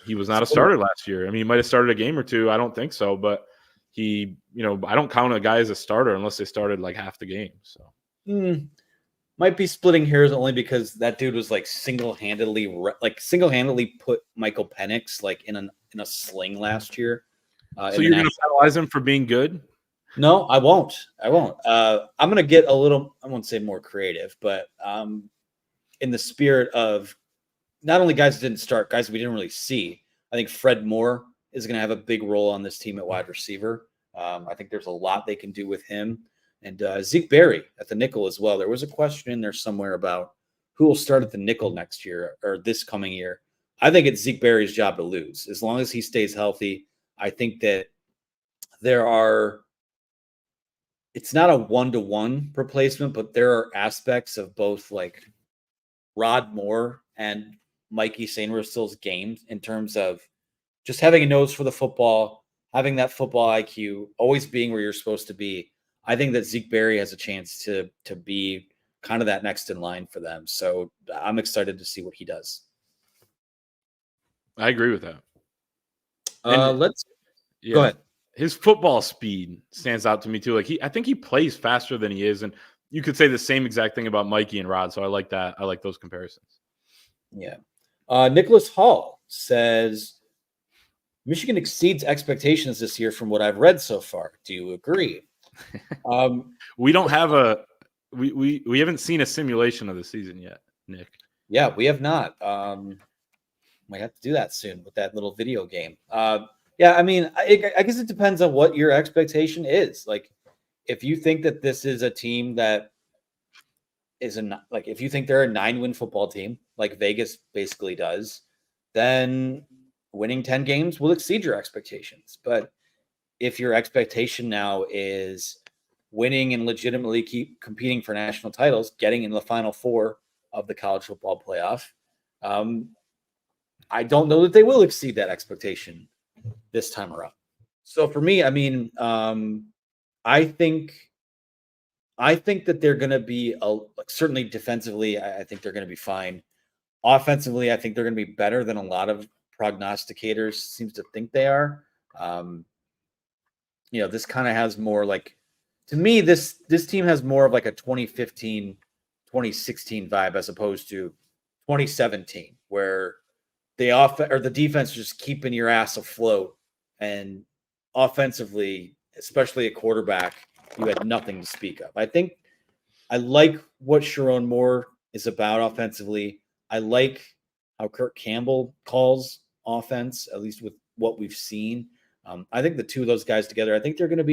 He was not a starter last year. I mean, he might have started a game or two. I don't think so, but he, I don't count a guy as a starter unless they started like half the game. So might be splitting hairs only because that dude was like single-handedly put Michael Penix like in a sling last year. So you're going to penalize him for being good? No, I won't. I'm going to get a little, I won't say more creative, but in the spirit of not only guys that didn't start, guys we didn't really see. I think Fred Moore is going to have a big role on this team at wide receiver. I think there's a lot they can do with him. And Zeke Berry at the nickel as well. There was a question in there somewhere about who will start at the nickel next year or this coming year. I think it's Zeke Berry's job to lose. As long as he stays healthy, I think that it's not a one-to-one replacement, but there are aspects of both like Rod Moore and Mikey Sainristil's games in terms of just having a nose for the football, having that football IQ, always being where you're supposed to be. I think that Zeke Berry has a chance to be kind of that next in line for them. So I'm excited to see what he does. I agree with that. Go ahead. His football speed stands out to me too. Like I think he plays faster than he is, and you could say the same exact thing about Mikey and Rod. So I like that. I like those comparisons. Yeah. Nicholas Hall says Michigan exceeds expectations this year from what I've read so far. Do you agree? We don't have we haven't seen a simulation of the season yet, Nick. Yeah, we have not. Might have to do that soon with that little video game. Yeah, I mean, I guess it depends on what your expectation is. Like, if you think that this is a team that is like, if you think they're a 9-win football team, like Vegas basically does, then winning 10 games will exceed your expectations. But if your expectation now is winning and legitimately keep competing for national titles, getting in the final four of the college football playoff, I don't know that they will exceed that expectation this time around. So for me, I mean, I think that they're going to be certainly defensively. I think they're going to be fine. Offensively, I think they're going to be better than a lot of prognosticators seems to think they are. This kind of has more like, to me, this team has more of like a 2015, 2016 vibe as opposed to 2017, where the defense is just keeping your ass afloat, and offensively, especially at quarterback, you had nothing to speak of. I like what Sherrone Moore is about offensively. I like how Kirk Campbell calls offense, at least with what we've seen. I think the two of those guys together, I think they're going to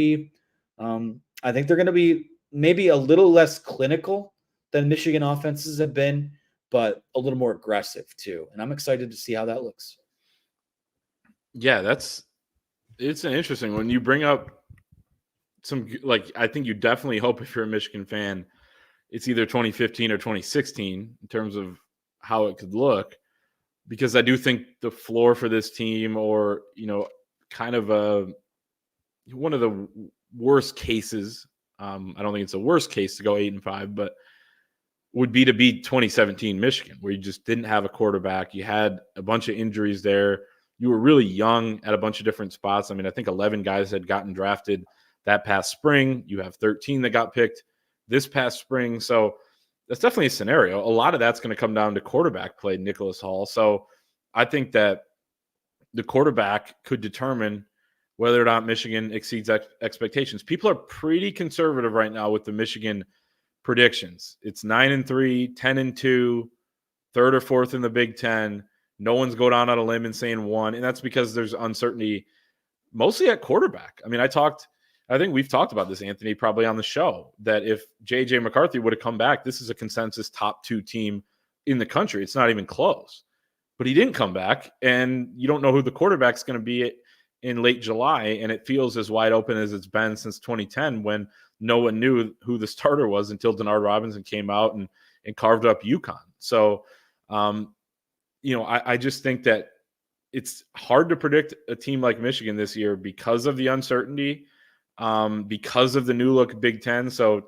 be maybe a little less clinical than Michigan offenses have been, but a little more aggressive too. And I'm excited to see how that looks. Yeah, it's an interesting when you bring up some, like, I think you definitely hope, if you're a Michigan fan, it's either 2015 or 2016 in terms of how it could look, because I do think the floor for this team, or, kind of one of the worst cases, I don't think it's the worst case to go 8-5, but would be to beat 2017 Michigan, where you just didn't have a quarterback. You had a bunch of injuries there. You were really young at a bunch of different spots. I mean, I think 11 guys had gotten drafted that past spring. You have 13 that got picked this past spring. So that's definitely a scenario. A lot of that's going to come down to quarterback play, Nicholas Hall. So I think that the quarterback could determine whether or not Michigan exceeds expectations. People are pretty conservative right now with the Michigan predictions. It's 9-3, 10-2, third or fourth in the Big Ten. No one's going on a limb and saying one, and that's because there's uncertainty mostly at quarterback. I mean, I think we've talked about this, Anthony, probably on the show, that if J.J. McCarthy would have come back, this is a consensus top 2 team in the country. It's not even close. But he didn't come back, and you don't know who the quarterback's going to be in late July, and it feels as wide open as it's been since 2010, when no one knew who the starter was until Denard Robinson came out and carved up UConn. So, I just think that it's hard to predict a team like Michigan this year because of the uncertainty, because of the new look Big Ten. So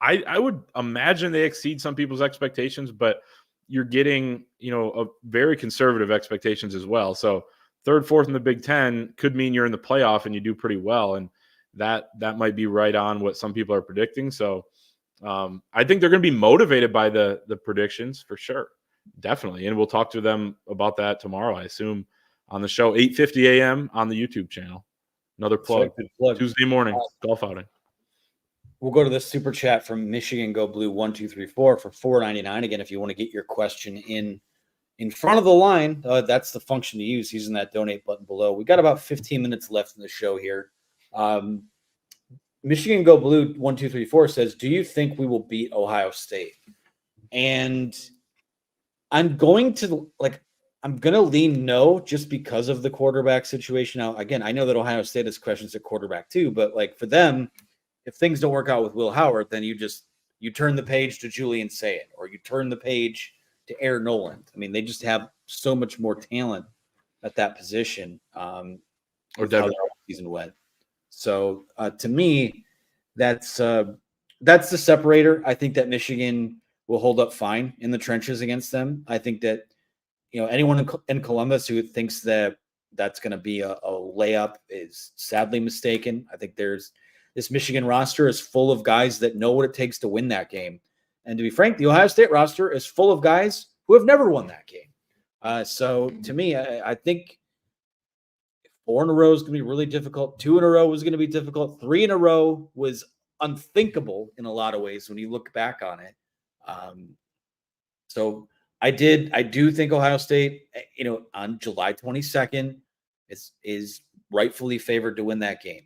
I would imagine they exceed some people's expectations, but you're getting, a very conservative expectations as well. So third, fourth in the Big Ten could mean you're in the playoff and you do pretty well. And that might be right on what some people are predicting. So I think they're going to be motivated by the predictions for sure. Definitely. And we'll talk to them about that tomorrow, I assume, on the show, 8:50 a.m. on the YouTube channel. Another plug. Tuesday morning, golf outing. We'll go to the super chat from Michigan Go Blue 1234 for $4.99. Again, if you want to get your question in front of the line, that's the function to use, using that donate button below. We got about 15 minutes left in the show here. Michigan Go Blue 1234 says, "Do you think we will beat Ohio State?" And I'm going to lean no, just because of the quarterback situation. Now, again, I know that Ohio State has questions at quarterback too, but like, for them, if things don't work out with Will Howard, then you turn the page to Julian Sayin, or you turn the page to Aaron Noland. I mean, they just have so much more talent at that position. Or Devin season went. So to me, that's the separator. I think that Michigan will hold up fine in the trenches against them. I think that anyone in Columbus who thinks that that's going to be a layup is sadly mistaken. I think this Michigan roster is full of guys that know what it takes to win that game. And to be frank, the Ohio State roster is full of guys who have never won that game. So to me, I think 4 in a row is going to be really difficult. 2 in a row was going to be difficult. 3 in a row was unthinkable in a lot of ways when you look back on it. So I do think Ohio State, on July 22nd is rightfully favored to win that game.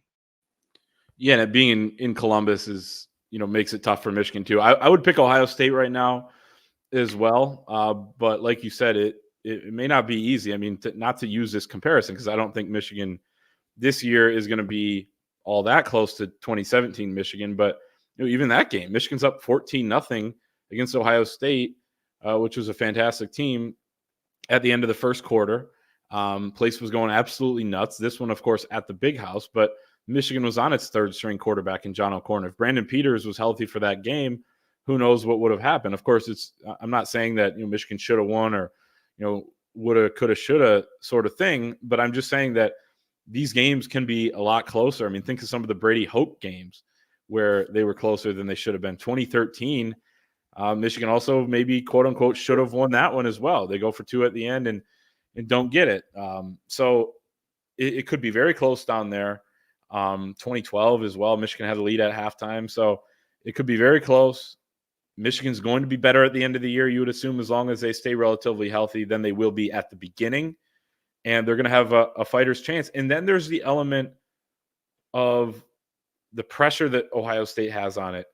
Yeah, and it being in Columbus is, makes it tough for Michigan too. I would pick Ohio State right now as well. But like you said, it may not be easy. I mean, not to use this comparison, because I don't think Michigan this year is going to be all that close to 2017 Michigan. But even that game, Michigan's up 14-0 against Ohio State, which was a fantastic team at the end of the first quarter. Place was going absolutely nuts. This one, of course, at the Big House, but Michigan was on its third string quarterback in John O'Korn. If Brandon Peters was healthy for that game, who knows what would have happened. Of course, I'm not saying that Michigan should have won or woulda, coulda, shoulda sort of thing, but I'm just saying that these games can be a lot closer. I mean, think of some of the Brady Hope games where they were closer than they should have been. 2013, Michigan also maybe quote unquote should have won that one as well. They go for 2 at the end and don't get it. So it could be very close down there. 2012 as well. Michigan had a lead at halftime, so it could be very close. Michigan's going to be better at the end of the year, you would assume, as long as they stay relatively healthy than they will be at the beginning. And they're going to have a fighter's chance. And then there's the element of the pressure that Ohio State has on it,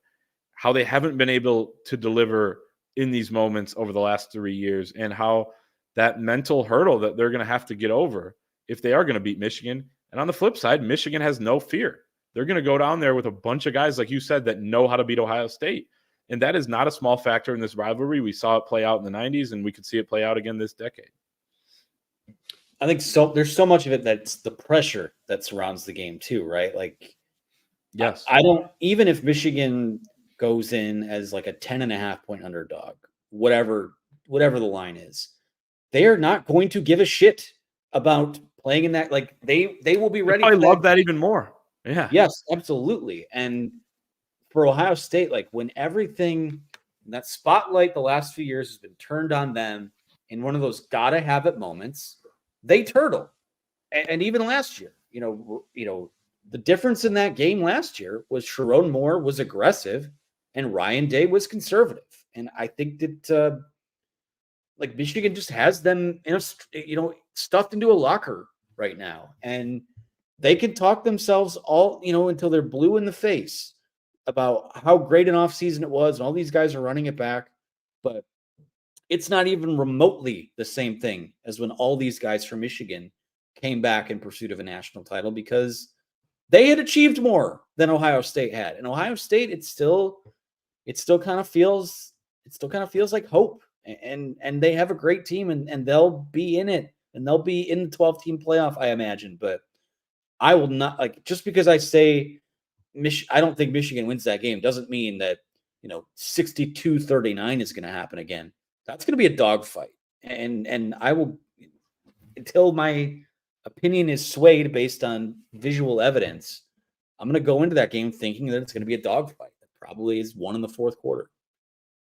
how they haven't been able to deliver in these moments over the last 3 years, and how that mental hurdle that they're going to have to get over if they are going to beat Michigan. And on the flip side, Michigan has no fear. They're going to go down there with a bunch of guys, like you said, that know how to beat Ohio State. And that is not a small factor in this rivalry. We saw it play out in the 90s, and we could see it play out again this decade. I think so. There's so much of it that's the pressure that surrounds the game too, right? Like, yes, I don't, even if Michigan goes in as like a 10.5 point underdog, whatever the line is, they are not going to give a shit about playing in that. Like they will be ready. I love that even more. Yeah. Yes, absolutely. And for Ohio State, like when everything, that spotlight the last few years has been turned on them in one of those gotta have it moments, they turtle. And even last year, the difference in that game last year was Sherrone Moore was aggressive and Ryan Day was conservative. And I think that like Michigan just has them, stuffed into a locker right now. And they can talk themselves all, until they're blue in the face about how great an offseason it was. And all these guys are running it back. But it's not even remotely the same thing as when all these guys from Michigan came back in pursuit of a national title, because they had achieved more than Ohio State had. And Ohio State, it still kind of feels like hope. And they have a great team, and they'll be in it, and they'll be in the 12-team playoff, I imagine. But I will not, like, just because I say I don't think Michigan wins that game doesn't mean that 62-39 is going to happen again. That's going to be a dogfight, and I will, until my opinion is swayed based on visual evidence, I'm going to go into that game thinking that it's going to be a dogfight. That probably is won in the fourth quarter.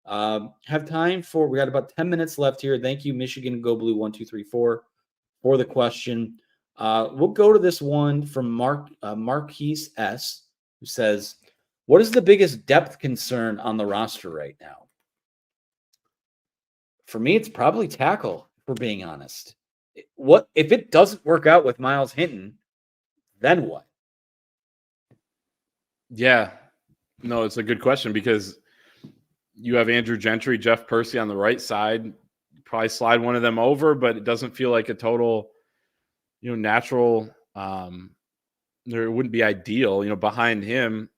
Have time for, we got about 10 minutes left here. Thank you, Michigan Go Blue 1234 for the question. We'll go to this one from Marquise S, who says, what is the biggest depth concern on the roster right now? For me, it's probably tackle, if we're being honest. What if it doesn't work out with Miles Hinton, then what? Yeah. No, it's a good question, because you have Andrew Gentry, Jeff Percy on the right side. Probably slide one of them over, but it doesn't feel like a total, natural. It wouldn't be ideal. Behind him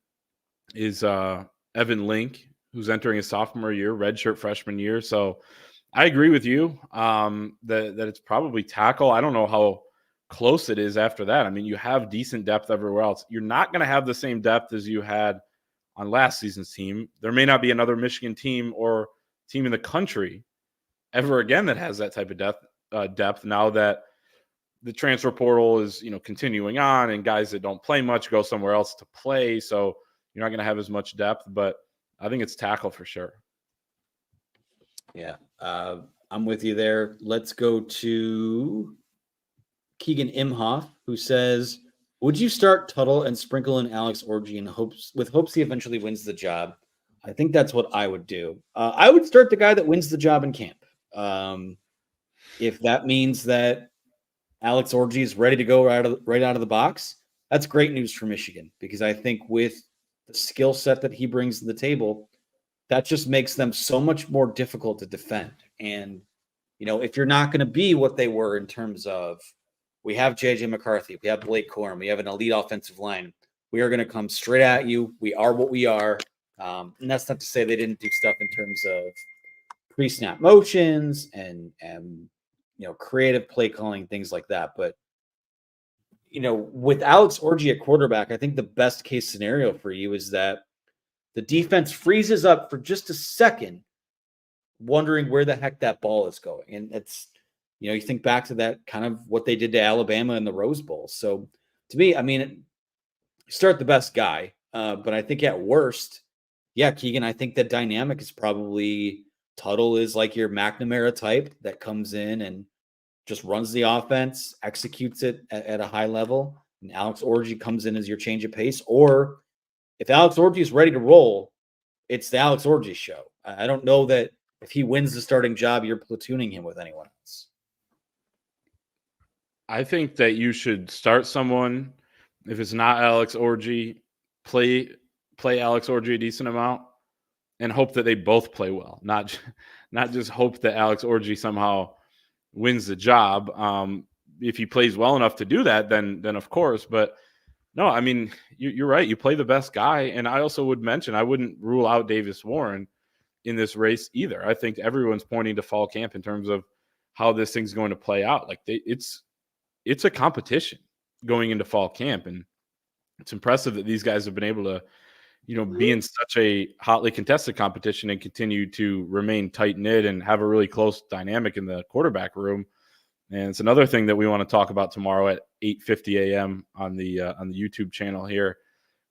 is Evan Link, who's entering his sophomore year, redshirt freshman year. So I agree with you that it's probably tackle. I don't know how close it is after that. I mean, you have decent depth everywhere else. You're not going to have the same depth as you had on last season's team. There may not be another Michigan team or team in the country ever again that has that type of depth now that the transfer portal is, continuing on, and guys that don't play much go somewhere else to play. So you're not going to have as much depth, but I think it's tackle for sure. Yeah, I'm with you there. Let's go to Keegan Imhoff, who says, would you start Tuttle and sprinkle in Alex Orji in hopes he eventually wins the job? I think that's what I would do. I would start the guy that wins the job in camp. If that means that Alex Orji is ready to go right out of the box, that's great news for Michigan, because I think with the skill set that he brings to the table, that just makes them so much more difficult to defend. And, if you're not going to be what they were in terms of, we have JJ McCarthy, we have Blake Corum, we have an elite offensive line, we are going to come straight at you. We are what we are. And that's not to say they didn't do stuff in terms of pre-snap motions and creative play calling, things like that. But with Alex Orji at quarterback, I think the best case scenario for you is that the defense freezes up for just a second, wondering where the heck that ball is going. And it's, you think back to that kind of what they did to Alabama in the Rose Bowl. So to me, I mean, start the best guy. But I think at worst, yeah, Keegan, I think the dynamic is probably Tuttle is like your McNamara type that comes in and just runs the offense, executes it at a high level. And Alex Orji comes in as your change of pace. Or if Alex Orji is ready to roll, it's the Alex Orji show. I don't know that if he wins the starting job, you're platooning him with anyone else. I think that you should start someone. If it's not Alex Orji, play Alex Orji a decent amount and hope that they both play well. Not just hope that Alex Orji somehow wins the job. If he plays well enough to do that, then of course. But no, I mean, you're right. You play the best guy. And I also would mention, I wouldn't rule out Davis Warren in this race either. I think everyone's pointing to fall camp in terms of how this thing's going to play out. Like it's a competition going into fall camp. And it's impressive that these guys have been able to, be in such a hotly contested competition and continue to remain tight knit and have a really close dynamic in the quarterback room. And it's another thing that we want to talk about tomorrow at 8:50 a.m. on the YouTube channel here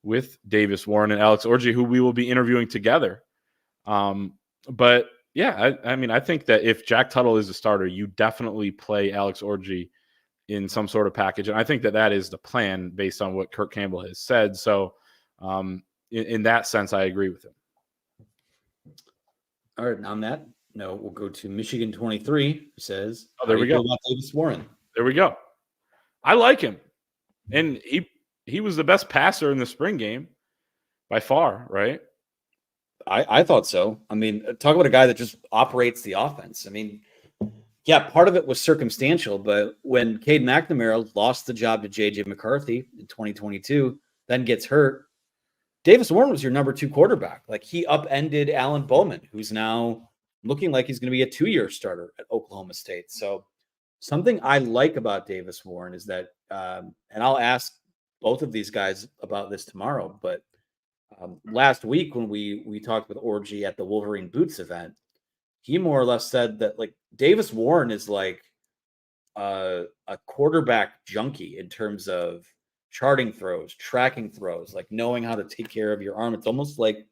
with Davis Warren and Alex Orji, who we will be interviewing together. But yeah, I mean, I think that if Jack Tuttle is a starter, you definitely play Alex Orji in some sort of package. And I think that is the plan based on what Kirk Campbell has said. So in that sense, I agree with him. All right. On that note, we'll go to Michigan 23, who says, oh, there we go. About Davis Warren? There we go. I like him. And he was the best passer in the spring game by far, right? I thought so. I mean, talk about a guy that just operates the offense. I mean, yeah, part of it was circumstantial, but when Cade McNamara lost the job to JJ McCarthy in 2022, then gets hurt, Davis Warren was your number 2 quarterback. Like, he upended Alan Bowman, who's now looking like he's going to be a 2-year starter at Oklahoma State. So something I like about Davis Warren is that, and I'll ask both of these guys about this tomorrow, but last week when we talked with Orji at the Wolverine Boots event, he more or less said that, like, Davis Warren is like a quarterback junkie in terms of charting throws, tracking throws, like knowing how to take care of your arm. It's almost like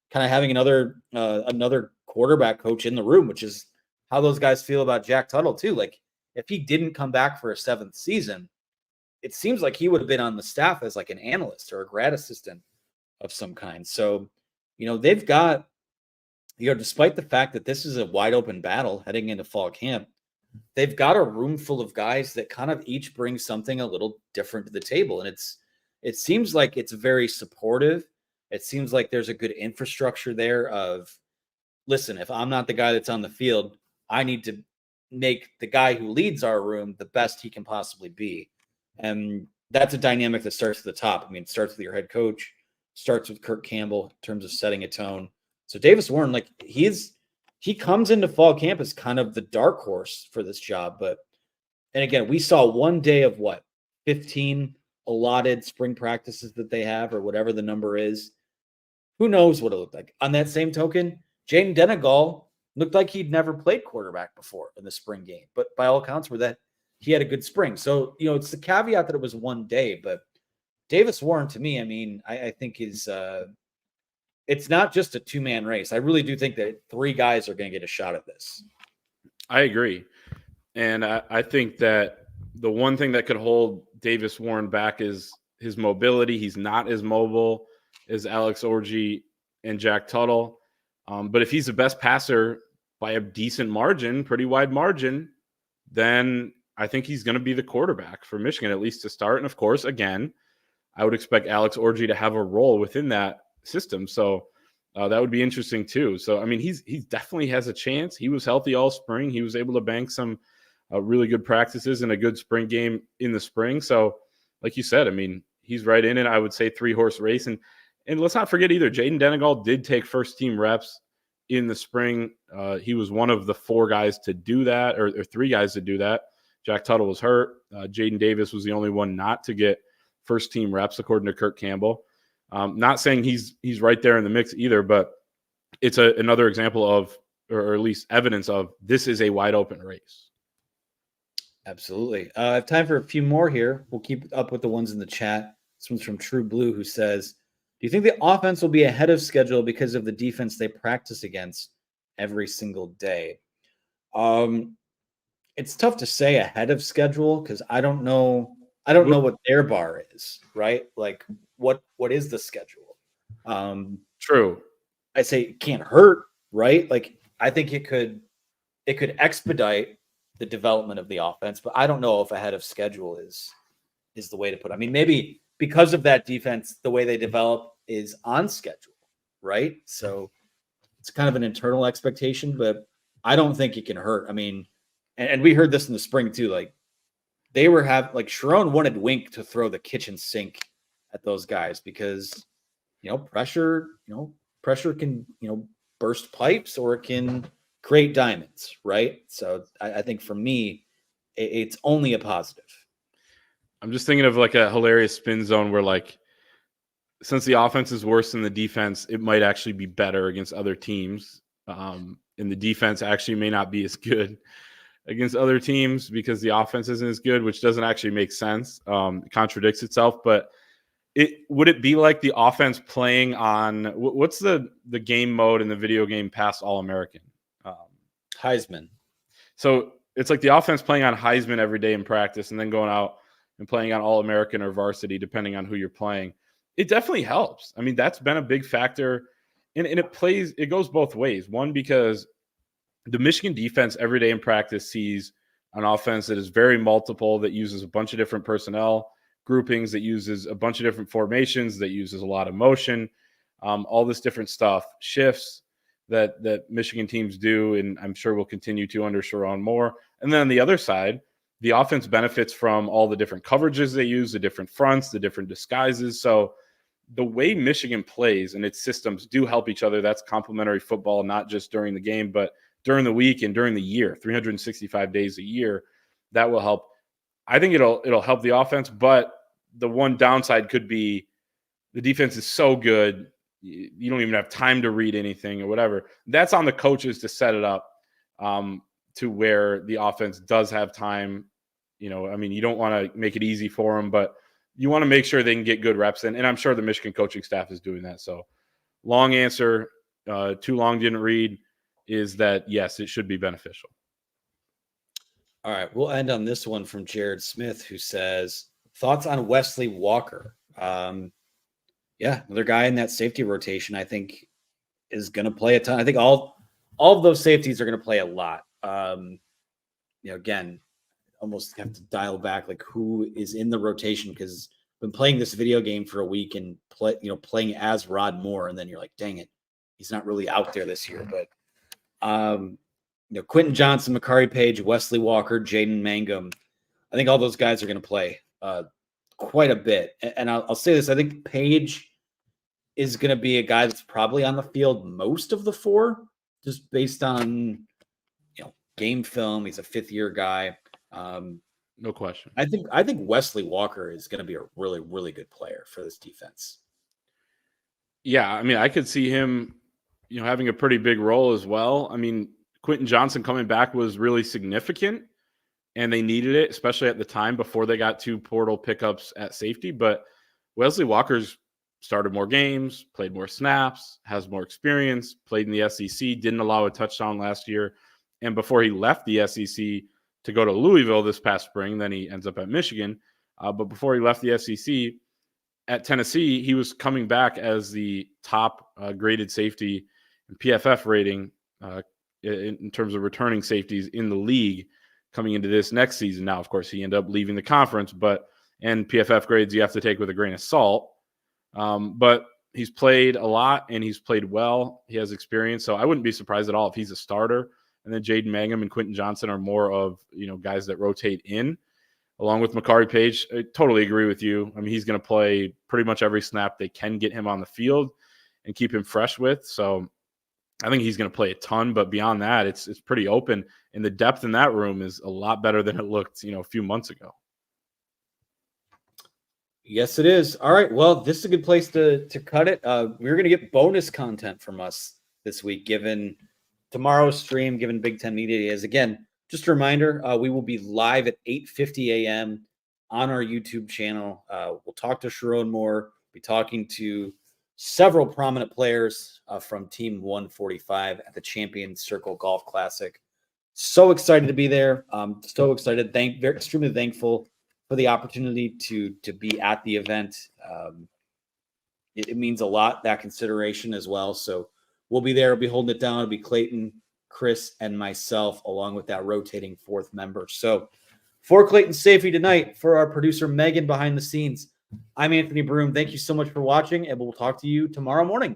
kind of having another quarterback coach in the room, which is how those guys feel about Jack Tuttle too. Like, if he didn't come back for a 7th season, it seems like he would have been on the staff as like an analyst or a grad assistant of some kind. So, they've got, despite the fact that this is a wide open battle heading into fall camp, they've got a room full of guys that kind of each bring something a little different to the table. And it seems like it's very supportive. It seems like there's a good infrastructure there of, listen, if I'm not the guy that's on the field, I need to make the guy who leads our room the best he can possibly be. And that's a dynamic that starts at the top. I mean, it starts with your head coach, starts with Kirk Campbell in terms of setting a tone. So Davis Warren, like, he comes into fall camp as kind of the dark horse for this job. And again, we saw one day of 15 allotted spring practices that they have, or whatever the number is. Who knows what it looked like? On that same token, Jaden Denegal looked like he'd never played quarterback before in the spring game, but by all accounts were that he had a good spring. So, it's the caveat that it was one day, but Davis Warren, to me, I mean, I think is it's not just a 2-man race. I really do think that 3 guys are going to get a shot at this. I agree. And I think that the one thing that could hold Davis Warren back is his mobility. He's not as mobile as Alex Orji and Jack Tuttle. But if he's the best passer by a decent margin, pretty wide margin, then I think he's going to be the quarterback for Michigan, at least to start. And of course, again, I would expect Alex Orji to have a role within that system. So that would be interesting too. So, I mean, he definitely has a chance. He was healthy all spring. He was able to bank some really good practices and a good spring game in the spring. So, like you said, I mean, he's right in it. I would say 3-horse race. And let's not forget either, Jaden Denegal did take first team reps in the spring. He was one of the 4 guys to do that, or 3 guys to do that. Jack Tuttle was hurt. Jaden Davis was the only one not to get first team reps, according to Kirk Campbell. Not saying he's right there in the mix either, but it's another example of, or at least evidence of, this is a wide open race. Absolutely. I have time for a few more here. We'll keep up with the ones in the chat. This one's from True Blue, who says, do you think the offense will be ahead of schedule because of the defense they practice against every single day? It's tough to say ahead of schedule because I don't know what their bar is, right? Like what is the schedule? True. I say it can't hurt, right? Like I think it could expedite the development of the offense, but I don't know if ahead of schedule is the way to put it. I mean, maybe because of that defense, the way they develop is on schedule, right? So it's kind of an internal expectation, but I don't think it can hurt. I mean, and we heard this in the spring too. Like they were Sherrone wanted Wink to throw the kitchen sink at those guys because pressure can burst pipes or it can create diamonds, right? So I think for me, it's only a positive. I'm just thinking of like a hilarious spin zone where, like, since the offense is worse than the defense, it might actually be better against other teams. And the defense actually may not be as good against other teams because the offense isn't as good, which doesn't actually make sense. It contradicts itself. But would it be like the offense playing on what's the game mode in the video game past All-American? Heisman. So it's like the offense playing on Heisman every day in practice and then going out and playing on All-American or varsity, depending on who you're playing. It definitely helps. I mean, that's been a big factor. And it goes both ways. One, because the Michigan defense every day in practice sees an offense that is very multiple, that uses a bunch of different personnel groupings, that uses a bunch of different formations, that uses a lot of motion, all this different stuff, shifts that Michigan teams do, and I'm sure will continue to under Sherrone more. And then on the other side, the offense benefits from all the different coverages they use, the different fronts, the different disguises. So the way Michigan plays and its systems do help each other. That's complementary football, not just during the game, but during the week and during the year, 365 days a year. That will help. I think it'll help the offense, but the one downside could be the defense is so good, you don't even have time to read anything or whatever. That's on the coaches to set it up to where the offense does have time. I mean, you don't want to make it easy for them, but you want to make sure they can get good reps in. And I'm sure the Michigan coaching staff is doing that. So long answer, too long didn't read, is that yes, it should be beneficial. All right. We'll end on this one from Jared Smith, who says, thoughts on Wesley Walker? Yeah, another guy in that safety rotation, I think, is going to play a ton. I think all of those safeties are going to play a lot. Again, almost have to dial back like who is in the rotation, because I've been playing this video game for a week and playing as Rod Moore, and then you're like, dang it, he's not really out there this year. But Quentin Johnson, Makari Page, Wesley Walker, Jaden Mangum, I think all those guys are going to play quite a bit. And I'll say this, I think Page is going to be a guy that's probably on the field most of the 4, just based on game film. He's a 5th-year guy. No question. I think Wesley Walker is going to be a really, really good player for this defense. Yeah, I mean, I could see him, having a pretty big role as well. I mean, Quentin Johnson coming back was really significant, and they needed it, especially at the time before they got 2 portal pickups at safety. But Wesley Walker's started more games, played more snaps, has more experience, played in the SEC, didn't allow a touchdown last year. And before he left the SEC to go to Louisville this past spring, then he ends up at Michigan. But before he left the SEC at Tennessee, he was coming back as the top graded safety in PFF rating in terms of returning safeties in the league coming into this next season. Now, of course, he ended up leaving the conference, and PFF grades you have to take with a grain of salt. But he's played a lot and he's played well. He has experience, so I wouldn't be surprised at all if he's a starter. And then Jaden Mangum and Quentin Johnson are more of, guys that rotate in, along with Makari Page. I totally agree with you. I mean, he's going to play pretty much every snap they can get him on the field and keep him fresh with. So I think he's going to play a ton, but beyond that, it's pretty open. And the depth in that room is a lot better than it looked, a few months ago. Yes, it is. All right. Well, this is a good place to cut it. We're going to get bonus content from us this week, given tomorrow's stream, given Big Ten Media Days. Again, just a reminder, we will be live at 8:50 a.m. on our YouTube channel. We'll talk to Sherrone more, be talking to several prominent players from Team 145 at the Champions Circle Golf Classic. So excited to be there. So excited. Extremely thankful for the opportunity to be at the event. It means a lot, that consideration as well. So we'll be there. We'll be holding it down. It'll be Clayton, Chris, and myself, along with that rotating fourth member. So for Clayton Safety tonight, for our producer Megan behind the scenes, I'm Anthony Broom. Thank you so much for watching, and we'll talk to you tomorrow morning.